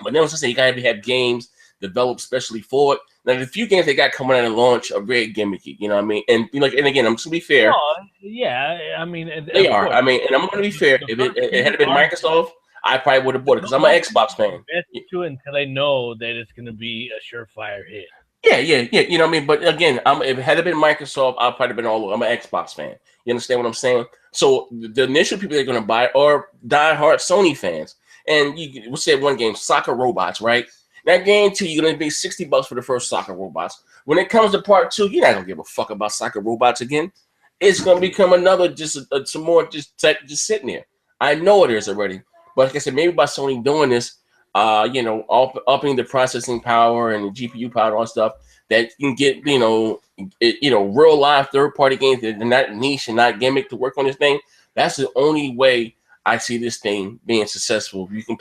But then I was say you gotta have games developed specially for it. Now the few games they got coming out at launch are very gimmicky, you know what I mean? And and again, I'm just to be fair, Well, yeah, I mean, they of are. course, I mean, and I'm gonna be fair. the If first it few had been are Microsoft, I probably would have bought it because I'm an most Xbox people fan. invest into it until they know that it's going to be a surefire hit. Yeah. You know what I mean? But again, if it had been Microsoft, I'd probably been all over. I'm an Xbox fan. You understand what I'm saying? So the initial people that are going to buy are diehard Sony fans. And we'll say one game, Soccer Robots, right? And I guarantee you're going to pay $60 for the first Soccer Robots. When it comes to part two, you're not going to give a fuck about Soccer Robots again. It's going to become another, just some more just tech just sitting there. I know it is already. But like I said, maybe by Sony doing this, upping the processing power and the GPU power and all that stuff, that you can get, real live third party games that are not niche and not gimmick to work on this thing. That's the only way I see this thing being successful. You can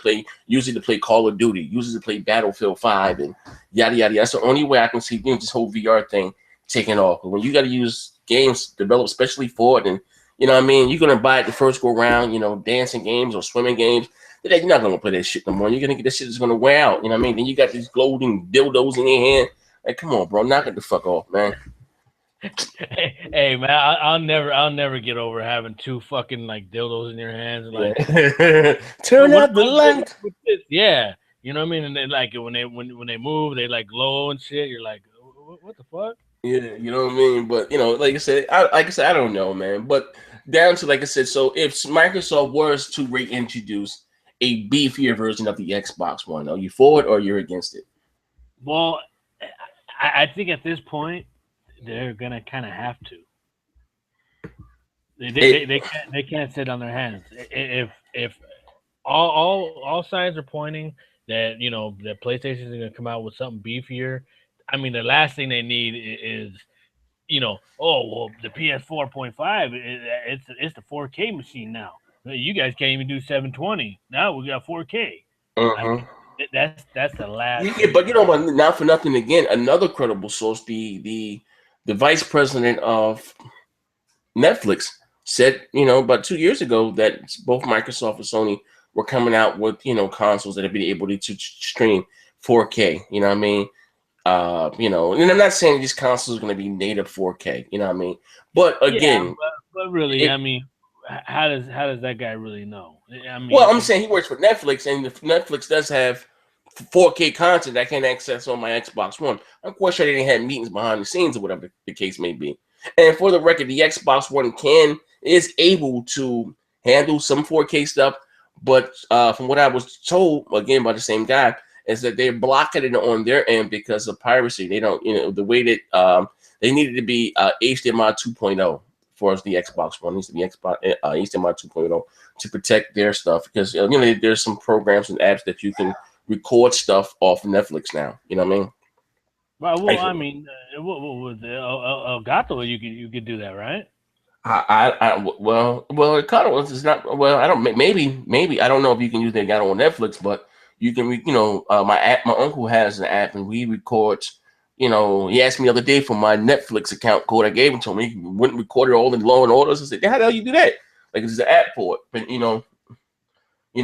use it to play Call of Duty, use it to play Battlefield 5 and yada yada. That's the only way I can see this whole VR thing taking off. But when you got to use games developed specially for it, and what I mean, you're gonna buy it the first go round, dancing games or swimming games. You're not gonna play that shit no more. You're gonna get this shit that's gonna wear out. You know what I mean? Then you got these gloating dildos in your hand. Like, come on, bro, knock it the fuck off, man. Hey man, I'll never get over having two fucking like dildos in your hands and like, Yeah. what, Turn what am out the I doing light. with this? Yeah, you know what I mean. And they like when they move, they like glow and shit. You're like, what the fuck? Yeah, you know what I mean. But like I said, I don't know, man. But down to like I said, so if Microsoft was to reintroduce a beefier version of the Xbox One, are you for it or you're against it? Well, I think at this point they're gonna kind of have to. It They can't sit on their hands. If all signs are pointing that that PlayStation is going to come out with something beefier. I mean, the last thing they need is oh well, the PS4.5 it's the 4K machine now. You guys can't even do 720. Now we got 4K. I uh-huh. mean, that's the last Yeah, thing. but but not for nothing again, another credible source, the vice president of Netflix said, about 2 years ago that both Microsoft and Sony were coming out with, consoles that would be able to stream 4K. You know what I mean? And I'm not saying these consoles are going to be native 4K. You know what I mean? But Yeah, again, but really, it, I mean, how does that guy really know? I well, I'm mean, saying he works for Netflix, and if Netflix does have 4K content I can access on my Xbox One. I'm quite sure they didn't have meetings behind the scenes or whatever the case may be. And for the record, the Xbox One is able to handle some 4K stuff, but from what I was told again by the same guy is that they're blocking it on their end because of piracy. They don't, the way that they needed to be HDMI 2.0 for us the Xbox One needs to be HDMI 2.0 to protect their stuff because there's some programs and apps that you can record stuff off Netflix now. You know what I mean? well, I mean, what was it? Elgato? You could do that, right? Well, it kind of was. It's not. Well, I don't. Maybe I don't know if you can use that. Got on Netflix, but you can. My uncle has an app, and he records. He asked me the other day for my Netflix account code. I gave him to him. He went and recorded all the Law and Orders. I said, "How the hell you do that?" Like it's an app for it. But what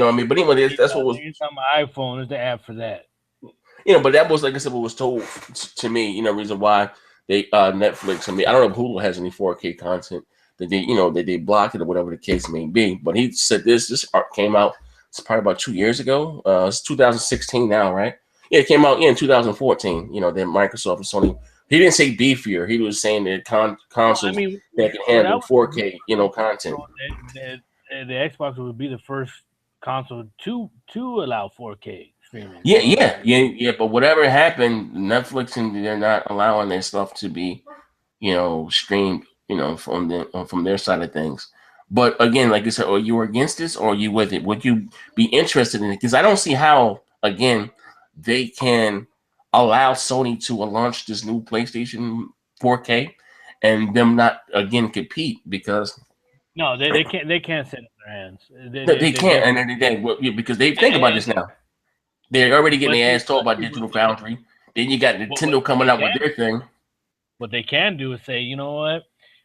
I mean. But anyway, that's what was. Anytime my iPhone is the app for that. But that was like I said, what was told to me. Reason why they Netflix. I mean, I don't know if Hulu has any 4K content that they blocked it or whatever the case may be. But he said this art came out. It's probably about 2 years ago. It's 2016 now, right? Yeah, it came out in 2014. Then Microsoft and Sony. He didn't say beefier. He was saying that Well, I consoles mean, that can what I handle was 4K, content. the Xbox would be the first console to allow 4K streaming. Yeah, So yeah. But whatever happened, Netflix and they're not allowing their stuff to be streamed, from their side of things. But again, like I said, are you against this or are you with it? Would you be interested in it? Because I don't see how, again, they can allow Sony to launch this new PlayStation 4K and them not again compete because no, they can't sit in their hands. they They can't. And definitely then because they think about and, this now. They're already getting but their see, ass told by Digital Foundry. Then you got Nintendo what coming they out with can their thing. what they can do is say, you know what,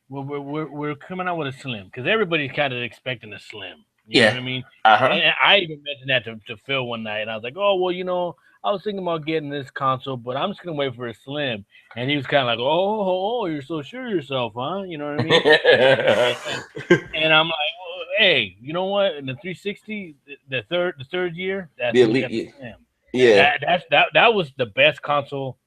we're coming out with a slim because everybody's kind of expecting a slim. You know what Yeah. I mean? Uh-huh. And I even mentioned that to Phil one night, and I was like, oh well, I was thinking about getting this console, but I'm just gonna wait for a slim. And he was kind of like, oh, you're so sure of yourself, huh? You know what I mean? And I'm like, well, hey, you know what? In the 360, the third year, that's The when we got the elite. slim. Yeah. That was the best console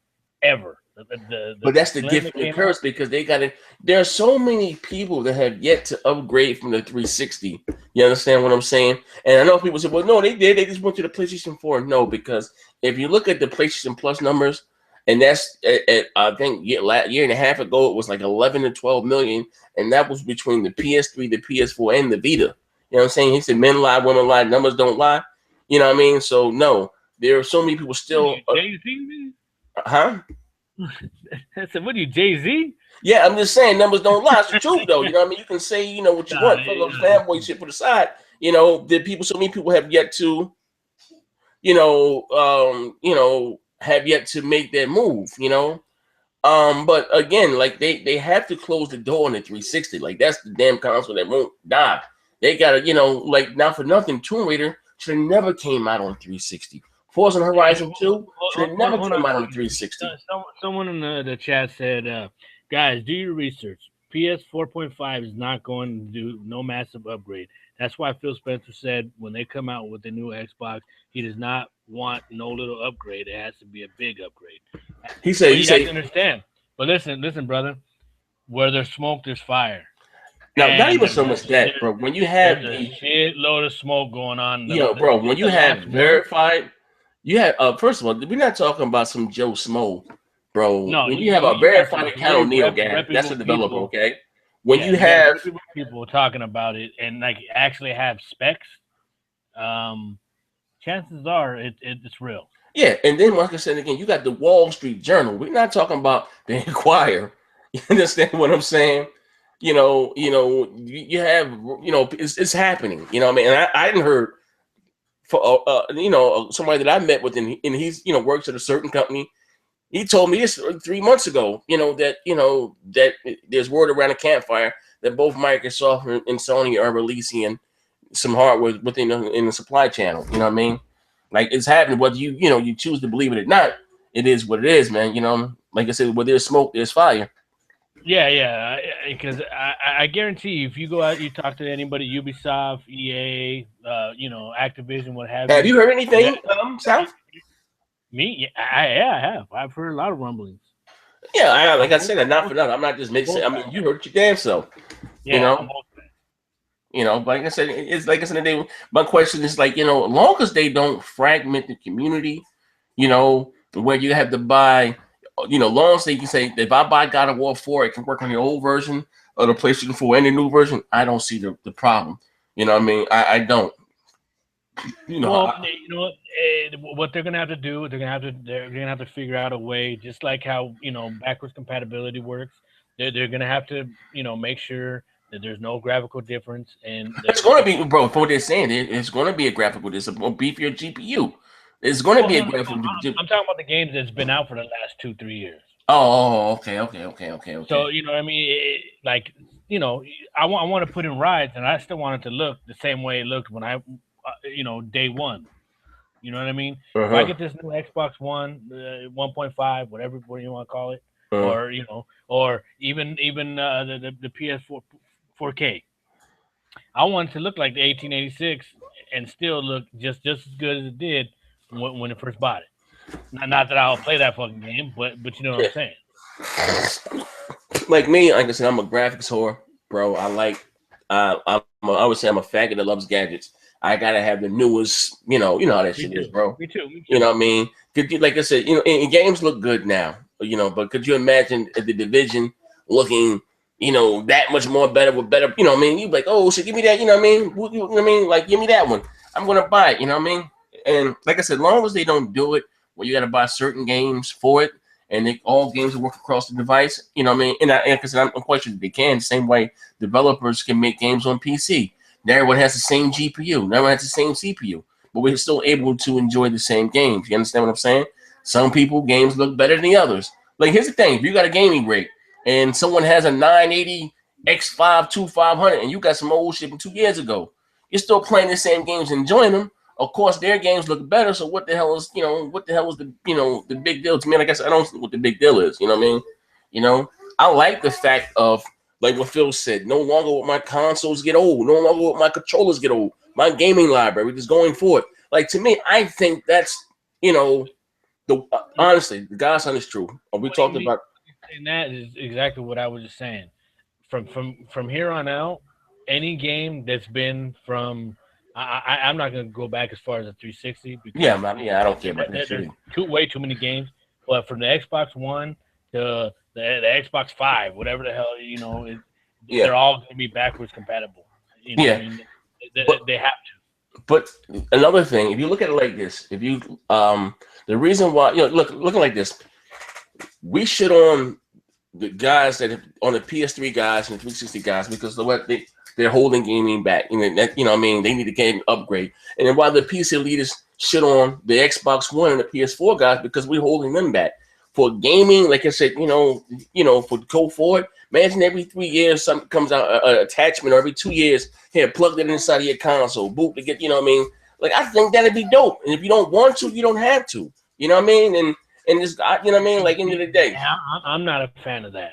ever. But The that's the slim gift that and the came out. curse because they got it. There are so many people that have yet to upgrade from the 360. You understand what I'm saying? And I know people say, well, no, they did. They just went to the PlayStation 4. No, because if you look at the PlayStation Plus numbers, and that's, I think, year and a half ago, it was like 11 to 12 million. And that was between the PS3, the PS4, and the Vita. You know what I'm saying? He said, men lie, women lie, numbers don't lie. You know what I mean? So, no, there are so many people What are still, you, Jay Z? huh? I said, what are you, Jay Z? Yeah, I'm just saying numbers don't lie. It's the truth, though. You know what I mean? You can say, what you Nah, want, put those fanboy shit put aside. So many people have yet to, have yet to make that move, But again, like they have to close the door on the 360. Like that's the damn console that won't die. They gotta, like not for nothing, Tomb Raider should have never came out on 360. Forza Horizon 2 should have never hold on came a out on second. 360. Someone in the chat said, guys, do your research. PS 4.5 is not going to do no massive upgrade. That's why Phil Spencer said when they come out with the new Xbox, he does not want no little upgrade. It has to be a big upgrade. He said, But you have to understand. But listen, brother. Where there's smoke, there's fire, now, not and even so much that, bro. When you there's have a the, shitload of smoke going on. bro, when Just you the have last month. verified, you have, first of all, we're not talking about some Joe Smo, bro. No, When you have a you got verified some account very on NeoGAF, that's a reputable developer, people. okay? When Yeah, you you got have, reputable people talking about it and like actually have specs. Um, Chances are it's real. yeah, and then like I said again, you got the Wall Street Journal. We're not talking about the Inquirer. You understand what I'm saying? You have, it's happening. You know what I mean? And I hadn't heard for somebody that I met with, and he's works at a certain company. He told me this 3 months ago. That there's word around the campfire that both Microsoft and Sony are releasing some hardware within in the supply channel. You know what I mean? Like it's happening. Whether you choose to believe it or not, it is what it is, man. Like I said, where there's smoke, there's fire. Yeah. Because I guarantee you, if you go out, you talk to anybody, Ubisoft, EA, Activision, what have Have you. you heard That, anything, South? me, I have. I've heard a lot of rumblings Yeah, like on I both, said, not both for nothing. I'm not just on making. both I sides. mean, you heard it your damn self. You Yeah, on know, both. But like I said, it's like I said. My question is like, as long as they don't fragment the community, where you have to buy, long as they can say, if I buy God of War 4, it can work on the old version of the PlayStation 4 and the new version. I don't see the problem. You know what I mean? I don't. You know, Well, I, what they're gonna have to do, they're gonna have to figure out a way, just like how backwards compatibility works. They're gonna have to make sure that there's no graphical difference, and It's going to be, bro. For what they're saying, it's going to be a graphical. It's a beefier GPU. It's going to well, be a no, graphical. I'm talking about the games that's been out for the last 2-3 years. Okay. So you know, what I mean, like you know, I want to put in rides, and I still want it to look the same way it looked when I, day one. You know what I mean? If I Uh-huh. get this new Xbox One, 1.5, whatever you want to call it, Uh-huh. or even the PS4 4K, I want it to look like the 1886 and still look just as good as it did when it first bought it. Not that I'll play that fucking game, but you know what I'm Yeah. saying. Like me, like I said, I'm a graphics whore, bro. I would say I'm a faggot that loves gadgets. I gotta have the newest, you know how that Me shit is, too. bro. Me too. Me You know too. what I mean? Could you, like I said, and games look good now, but could you imagine the division looking, that much more better with better, you know what I mean? You be like, oh shit, give me that, you know what I mean? You know what I mean? Like, give me that one. I'm gonna buy it, you know what I mean? And like I said, as long as they don't do it where you gotta buy certain games for it, and all games will work across the device, you know what I mean? And like I said, I'm quite sure they can. The same way developers can make games on PC. Everyone has the same GPU. Everyone has the same CPU, but we're still able to enjoy the same games. You understand what I'm saying? Some people games look better than the others. Like here's the thing: if you got a gaming rig and someone has a 980 X5 2500 and you got some old shit from 2 years ago, you're still playing the same games, enjoying them. Of course, their games look better. So what the hell is the big deal to me? Like I said, I don't know what the big deal is. You know what I mean? I like the fact of like what Phil said. No longer will my consoles get old. No longer will my controllers get old. My gaming library is going forward. Like to me, I think that's the honestly, the God's son is true. We What do you talked mean? about And that is exactly what I was just saying. From here on out, any game that's been from I'm not going to go back as far as the 360 yeah, because man, yeah. I don't care about that there's shit. way too many games. But from the Xbox One to the Xbox Five, whatever the hell Yeah, they're all going to be backwards compatible. You know what I yeah. mean? But They have but another thing, if you look at it like this, if you the reason why looking like this, we shit on the guys that have, on the PS3 guys and the 360 guys because the what they're holding gaming back. What I mean, they need to get an upgrade. And then while the PC leaders shit on the Xbox One and the PS4 guys because we're holding them back for gaming. Like I said, for go forward. Imagine every 3 years something comes out, an attachment, or every 2 years, here, plug it inside of your console, boot to get. You know what I mean? Like I think that'd be dope. And if you don't want to, you don't have to. You know what I mean? And this, you know what I mean? Like end of the day. I'm not a fan of that.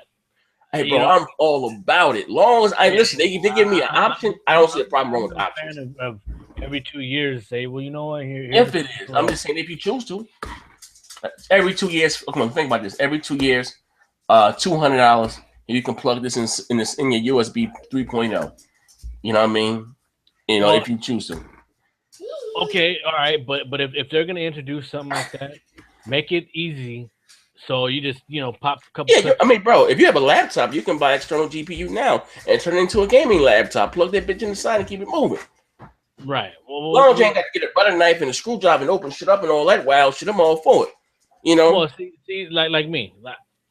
Hey, You bro, know, I'm all about it. Long as I yeah, listen, if they give me an option, I don't see a problem wrong I'm with not a options. fan of every 2 years say, well, you know what, here's a If it is, I'm Pro. just saying if you choose to, every 2 years. Come on, think about this. Every 2 years, $200, you can plug this in your USB 3.0. You know what I mean? Well, If you choose to. okay, all right, but if they're gonna introduce something like that, make it easy. So you just pop a couple Yeah, clips. I mean, bro, if you have a laptop, you can buy external GPU now and turn it into a gaming laptop. Plug that bitch in the side and keep it moving. Right. Long as you ain't got to get a butter knife and a screwdriver and open shit up and all that wild shit, I'm all for it. You know? Well, see, like me,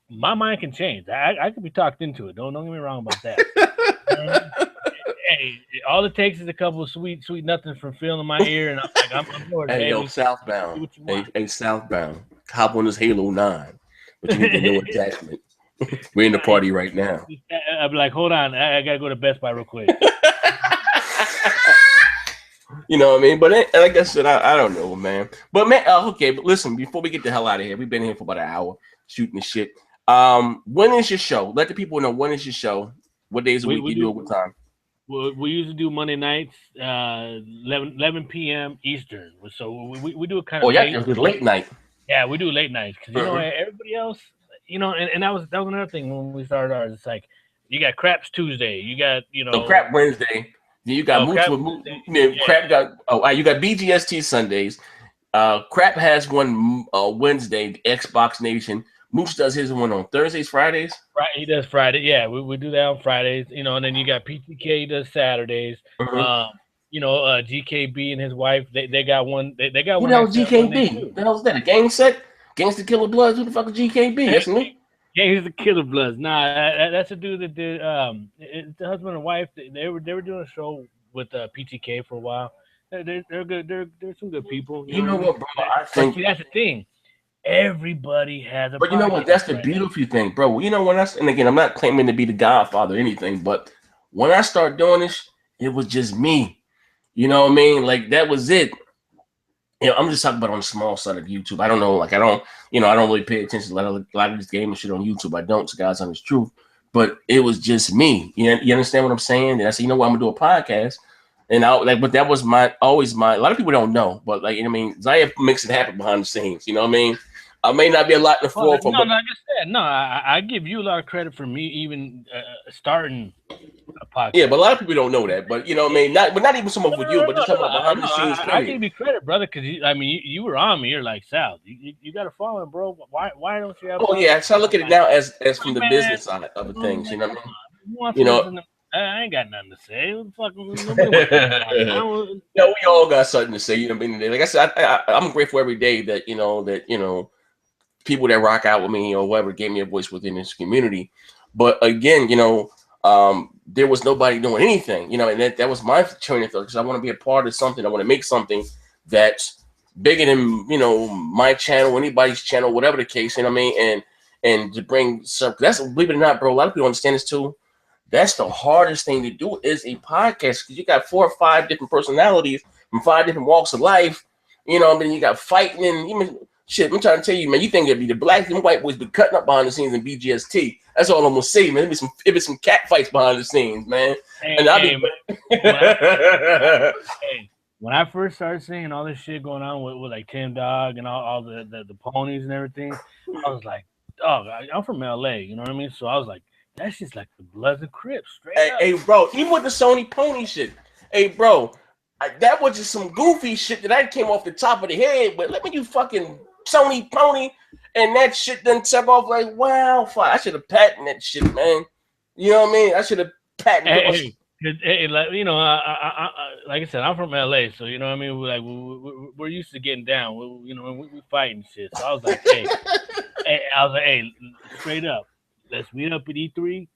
my mind can change. I could be talked into it. Don't get me wrong about that. You know what I mean? Hey, all it takes is a couple of sweet nothings from feeling my ear, and I'm yours, Hey, yo, baby. Do Southbound. what you want. Hey, Southbound. Hop on this Halo 9, but you need the no attachment. We're in the Nah, party right now. I'd be like, hold on, I gotta go to Best Buy real quick. You know what I mean? But like I said, I don't know, man. But man, okay. But listen, before we get the hell out of here, we've been here for about an hour shooting the shit. When is your show? Let the people know when is your show. What days a We week we you do it? do What time? we usually do Monday nights, 11 p.m. Eastern. So we do it kind Oh, of yeah, late. it's late night. Yeah, we do late nights because Uh-huh. everybody else, and that was another thing when we started ours. It's like you got Craps Tuesday, you got So crap Wednesday. Then you got Mooch Crap with Wednesday. Crap got you got BGST Sundays. Crap has one Wednesday, Xbox Nation. Mooch does his one on Thursdays, Fridays. Right, he does Friday. Yeah, we do that on Fridays. And then you got PTK he does Saturdays. Uh-huh. Um, GKB and his wife they got one. They got Who the one hell is actually on Monday GKB? too. The hell's that? A gang set? Gangsta Killer Bloods? Who the fuck is GKB? Hey, That's me. Gangs of Killer Bloods. Nah, that's a dude that did. It's the husband and wife. They were doing a show with PTK for a while. They're good. They're some good people. You You know what I know mean? what, bro? But, I but think, see, that's the thing. Everybody has a but you know what? That's podcast the right now. beautiful thing, bro. You know when and again, I'm not claiming to be the Godfather or anything, but when I started doing this, it was just me. You know what I mean? Like that was it. I'm just talking about on the small side of YouTube. I don't know, like I don't really pay attention to a lot of this gaming shit on YouTube. I don't, to God's honest truth. But it was just me. You understand what I'm saying? And I said, you know what, I'm gonna do a podcast. And I like, but that was always my. A lot of people don't know, but like, I mean, Zaya makes it happen behind the scenes. You know what I mean? I may not be a lot in the Well, forefront, no, but like I said, no, I give you a lot of credit for me even starting a yeah, podcast. but a lot of people don't know that. But you know what I mean? Not even so much No, with no, you, no, but no, just talking about behind the no. scenes. I Period. give you credit, brother, because I mean, you were on me. You're like Sal. You got to follow him, bro. Why don't you have Oh fun? yeah, so I look I'm at it like, now as from the man, business side of the I'm things. You like, know come what I mean? on. Who wants You to know. listen to? I ain't got nothing to say. What the fuck? Nobody wants to listen to me. Yeah, we all got something to say. You know, what I mean, like I said, I'm grateful every day that people that rock out with me or whoever gave me a voice within this community. But again, there was nobody doing anything. You know, and that was my train of thought because I want to be a part of something. I want to make something that's bigger than my channel, anybody's channel, whatever the case. You know what I mean? And to bring some. That's, believe it or not, bro. A lot of people understand this too. That's the hardest thing to do is a podcast because you got 4 or 5 different personalities from 5 different walks of life. You know, I mean, you got fighting and even shit. I'm trying to tell you, man. You think it'd be the black and white boys be cutting up behind the scenes in BGST? That's all I'm gonna say, man. It be some cat fights behind the scenes, man. And I'll be. Hey, when I first started seeing all this shit going on with like Tim Dog and all the ponies and everything, I was like, dog, I'm from LA, you know what I mean? So I was like, that's just like the Bloods and Crips, straight up. Hey, bro, even with the Sony Pony shit, hey, bro, that was just some goofy shit that I came off the top of the head. But let me do fucking Sony Pony, and that shit done took off like wildfire. I should have patented that shit, man. You know what I mean? I should have patented. Hey, like like I said, I'm from LA, so you know what I mean. We're used to getting down. We fighting shit. So I was like, hey, straight up, let's meet up at E3.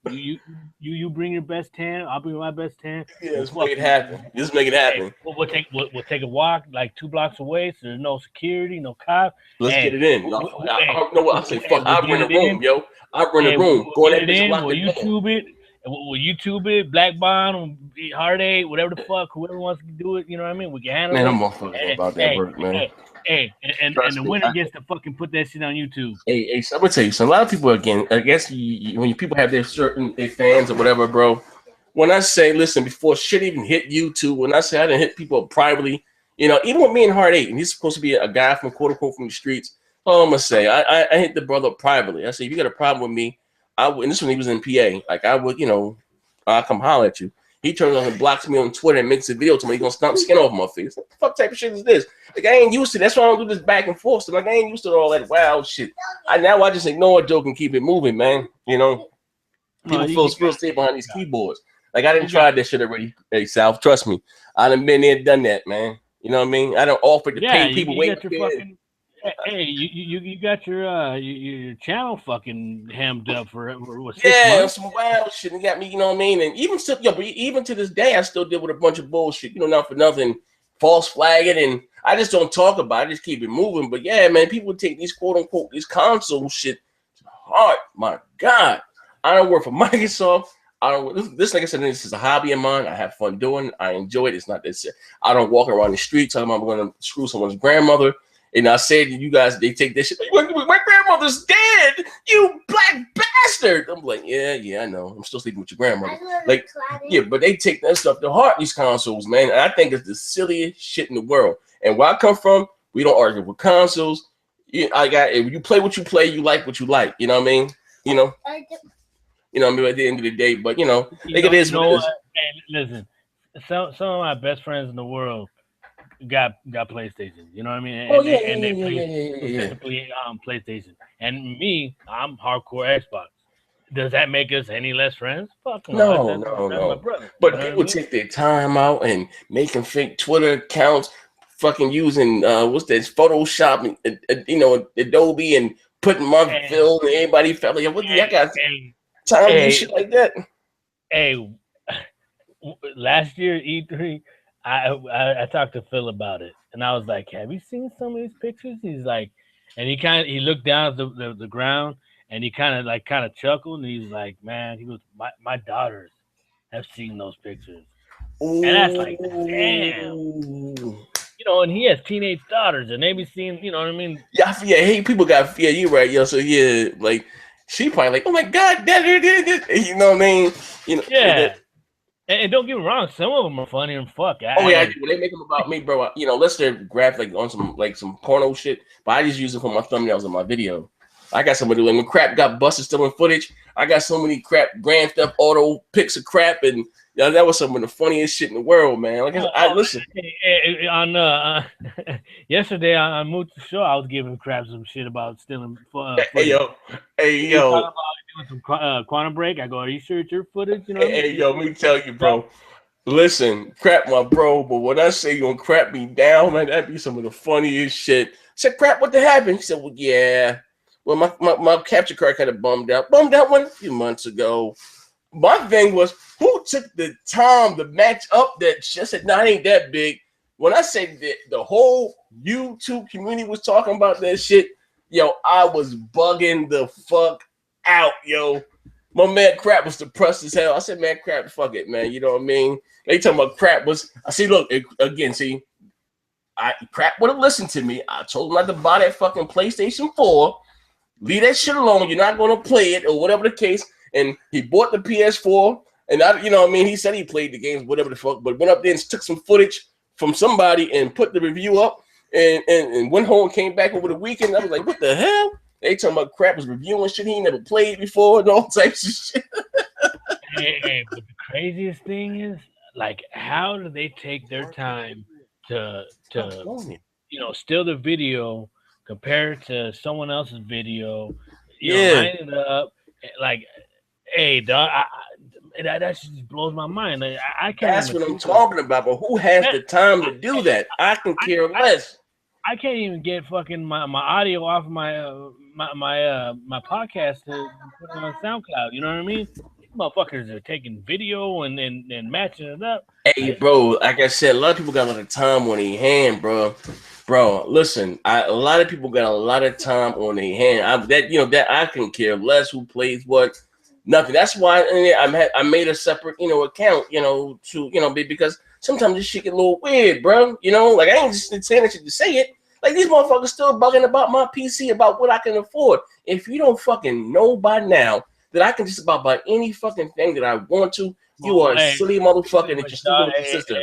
You bring your best tan. I'll bring my best tan. Yeah, let's make it happen. Just make it happen. Hey, we'll take a walk like 2 blocks away, so there's no security, no cops. Let's get it in. I know what I say. Fuck, I'll run the room, yo. I'll run the room. Go in that bitch and lock we'll the door. YouTube it. We'll YouTube it, Black Bond, Heart 8, whatever the fuck, whoever wants to do it, you know what I mean? We can handle it. Man, I'm motherfuckers about that work, man. And the winner gets to fucking put that shit on YouTube. Hey, so I'm gonna tell you, so a lot of people, again, I guess when people have their fans or whatever, bro. When I say, listen, before shit even hit YouTube, when I say I didn't hit people privately, even with me and Heart 8, and he's supposed to be a guy from quote unquote from the streets. All I'm gonna say, I hit the brother up privately. I say, if you got a problem with me, I would. And this when he was in PA, like I would, I'll come holler at you. He turns on and blocks me on Twitter and makes a video to me. He's gonna stomp skin off my face. What the fuck type of shit is this? Like I ain't used to. That's why I don't do this back and forth. So like I ain't used to all that wild shit. I just ignore a joke and keep it moving, man. People feel safe behind these keyboards. Like I didn't try that shit already. Hey, South, trust me. I done been there, done that, man. You know what I mean? I done offered to pay people. Hey, you got your channel fucking hammed up for what, 6 months? Some wild shit. And got me, you know what I mean? And even to this day, I still deal with a bunch of bullshit. Not for nothing, false flagging, and I just don't talk about it. I just keep it moving. But yeah, man, people take these quote unquote these console shit to heart. My God, I don't work for Microsoft. I don't. This, like I said, this is a hobby of mine. I have fun doing it. I enjoy it. It's not this. I don't walk around the street talking about I'm going to screw someone's grandmother. And I said to you guys, they take this shit. My grandmother's dead. You black bastard. I'm like, yeah, I know. I'm still sleeping with your grandmother. Like, yeah, but they take that stuff to heart. These consoles, man. And I think it's the silliest shit in the world. And where I come from, we don't argue with consoles. If you play what you play, you like what you like. You know what I mean? I mean, at the end of the day, but it is what it is. Hey, listen, some of my best friends in the world got PlayStation. You know what I mean? And they play PlayStation. And me, I'm hardcore Xbox. Does that make us any less friends? Fuck no. My brother. But people take their time out and making fake Twitter accounts, fucking using what's that Photoshop, and Adobe, and putting my film and everybody felt like, what I got time to do shit like that. Hey, last year E3, I talked to Phil about it, and I was like, "Have you seen some of these pictures?" He's like, and he looked down at the ground, and he kind of chuckled, and he's like, "Man," he goes, "My daughters have seen those pictures," and that's like, damn, and he has teenage daughters, and they be seeing, you know what I mean? Yeah, hey, people got you right, yo. So yeah, like she probably like, oh my god, you know what I mean? Yeah. And don't get me wrong, some of them are funny and fuck. When they make them about me, bro, unless they're graphic on some porno shit, but I just use it for my thumbnails in my video. I got somebody like when crap got busted stealing footage. I got so many crap Grand Theft Auto pics of crap, and that was some of the funniest shit in the world, man. Like I listen. On yesterday on Moot the Show, I was giving crap some shit about stealing footage. Hey yo, about doing some Quantum Break. I go, are you sure it's your footage? You know. Hey yo, let me tell you, bro. Listen, crap my bro, but when I say you gonna crap me down, man, that'd be some of the funniest shit. I said, crap, what the happened? He said, well, yeah. Well, my capture card kind of bummed out one a few months ago. My thing was, who took the time to match up that shit? I said, nah, it ain't that big. When I said that the whole YouTube community was talking about that shit, yo, I was bugging the fuck out, yo. My man Crap was depressed as hell. I said, man, Crap, fuck it, man. You know what I mean? They talking about Crap was. I see, look, again, see, Crap would have listened to me. I told him not to buy that fucking PlayStation 4. Leave that shit alone. You're not going to play it or whatever the case. And he bought the PS4. And you know what I mean? He said he played the games, whatever the fuck, but went up there and took some footage from somebody and put the review up and went home and came back over the weekend. I was like, what the hell? They talking about Crap was reviewing shit he never played before and all types of shit. Hey, but the craziest thing is, like, how do they take their time to steal the video, compare it to someone else's video, line it up, like, hey, dog, that just blows my mind. Like, I can't. That's what I'm talking about. But who has the time to do that? I can care less. I can't even get fucking my audio off of my podcast to put it on SoundCloud. You know what I mean? These motherfuckers are taking video and matching it up. Hey, bro, like I said, a lot of people got a lot of time on their hand, bro. Bro, listen, a lot of people got a lot of time on their hand. That I can care less who plays what. Nothing. That's why I made a separate, account, because sometimes this shit get a little weird, bro. Like I ain't just saying that shit to say it. Like these motherfuckers still bugging about my PC about what I can afford. If you don't fucking know by now that I can just about buy any fucking thing that I want to, you are a silly motherfucker that you're still with your sister.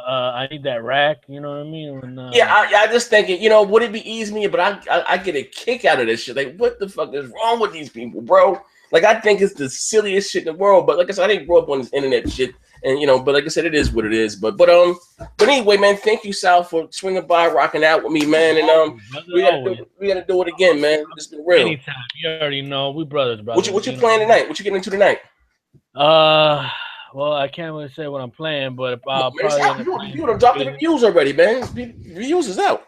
I need that rack. You know what I mean? I just think it. Would it be easy? But I get a kick out of this shit. Like, what the fuck is wrong with these people, bro? Like, I think it's the silliest shit in the world. But like I said, I didn't grow up on this internet shit. And, but like I said, it is what it is. But anyway, man, thank you, Sal, for swinging by, rocking out with me, man. And we gotta do it again, man. It's been real. Anytime. You already know. We brothers. What you playing tonight? What you getting into tonight? Well, I can't really say what I'm playing, but you done dropped the reviews already, man. Reviews is out.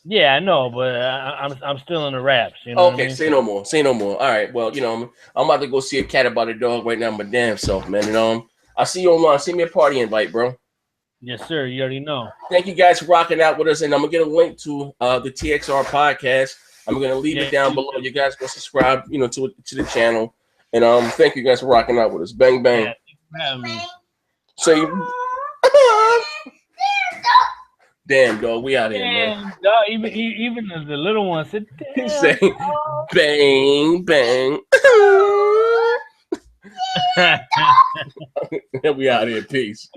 Yeah, I know, but I'm still in the raps. You know okay, say no more. Say no more. All right. Well, I'm about to go see a cat about a dog right now, my damn self, man. And I'll see you online. Send me a party invite, bro. Yes, sir. You already know. Thank you guys for rocking out with us, and I'm gonna get a link to the TXR podcast. I'm gonna leave it down below. You guys go subscribe, to the channel. And thank you guys for rocking out with us. Bang bang. Yeah, thanks for having me. So damn dog, we out here, man. Dog, even the little one said, he say, bang bang. We out here. Peace.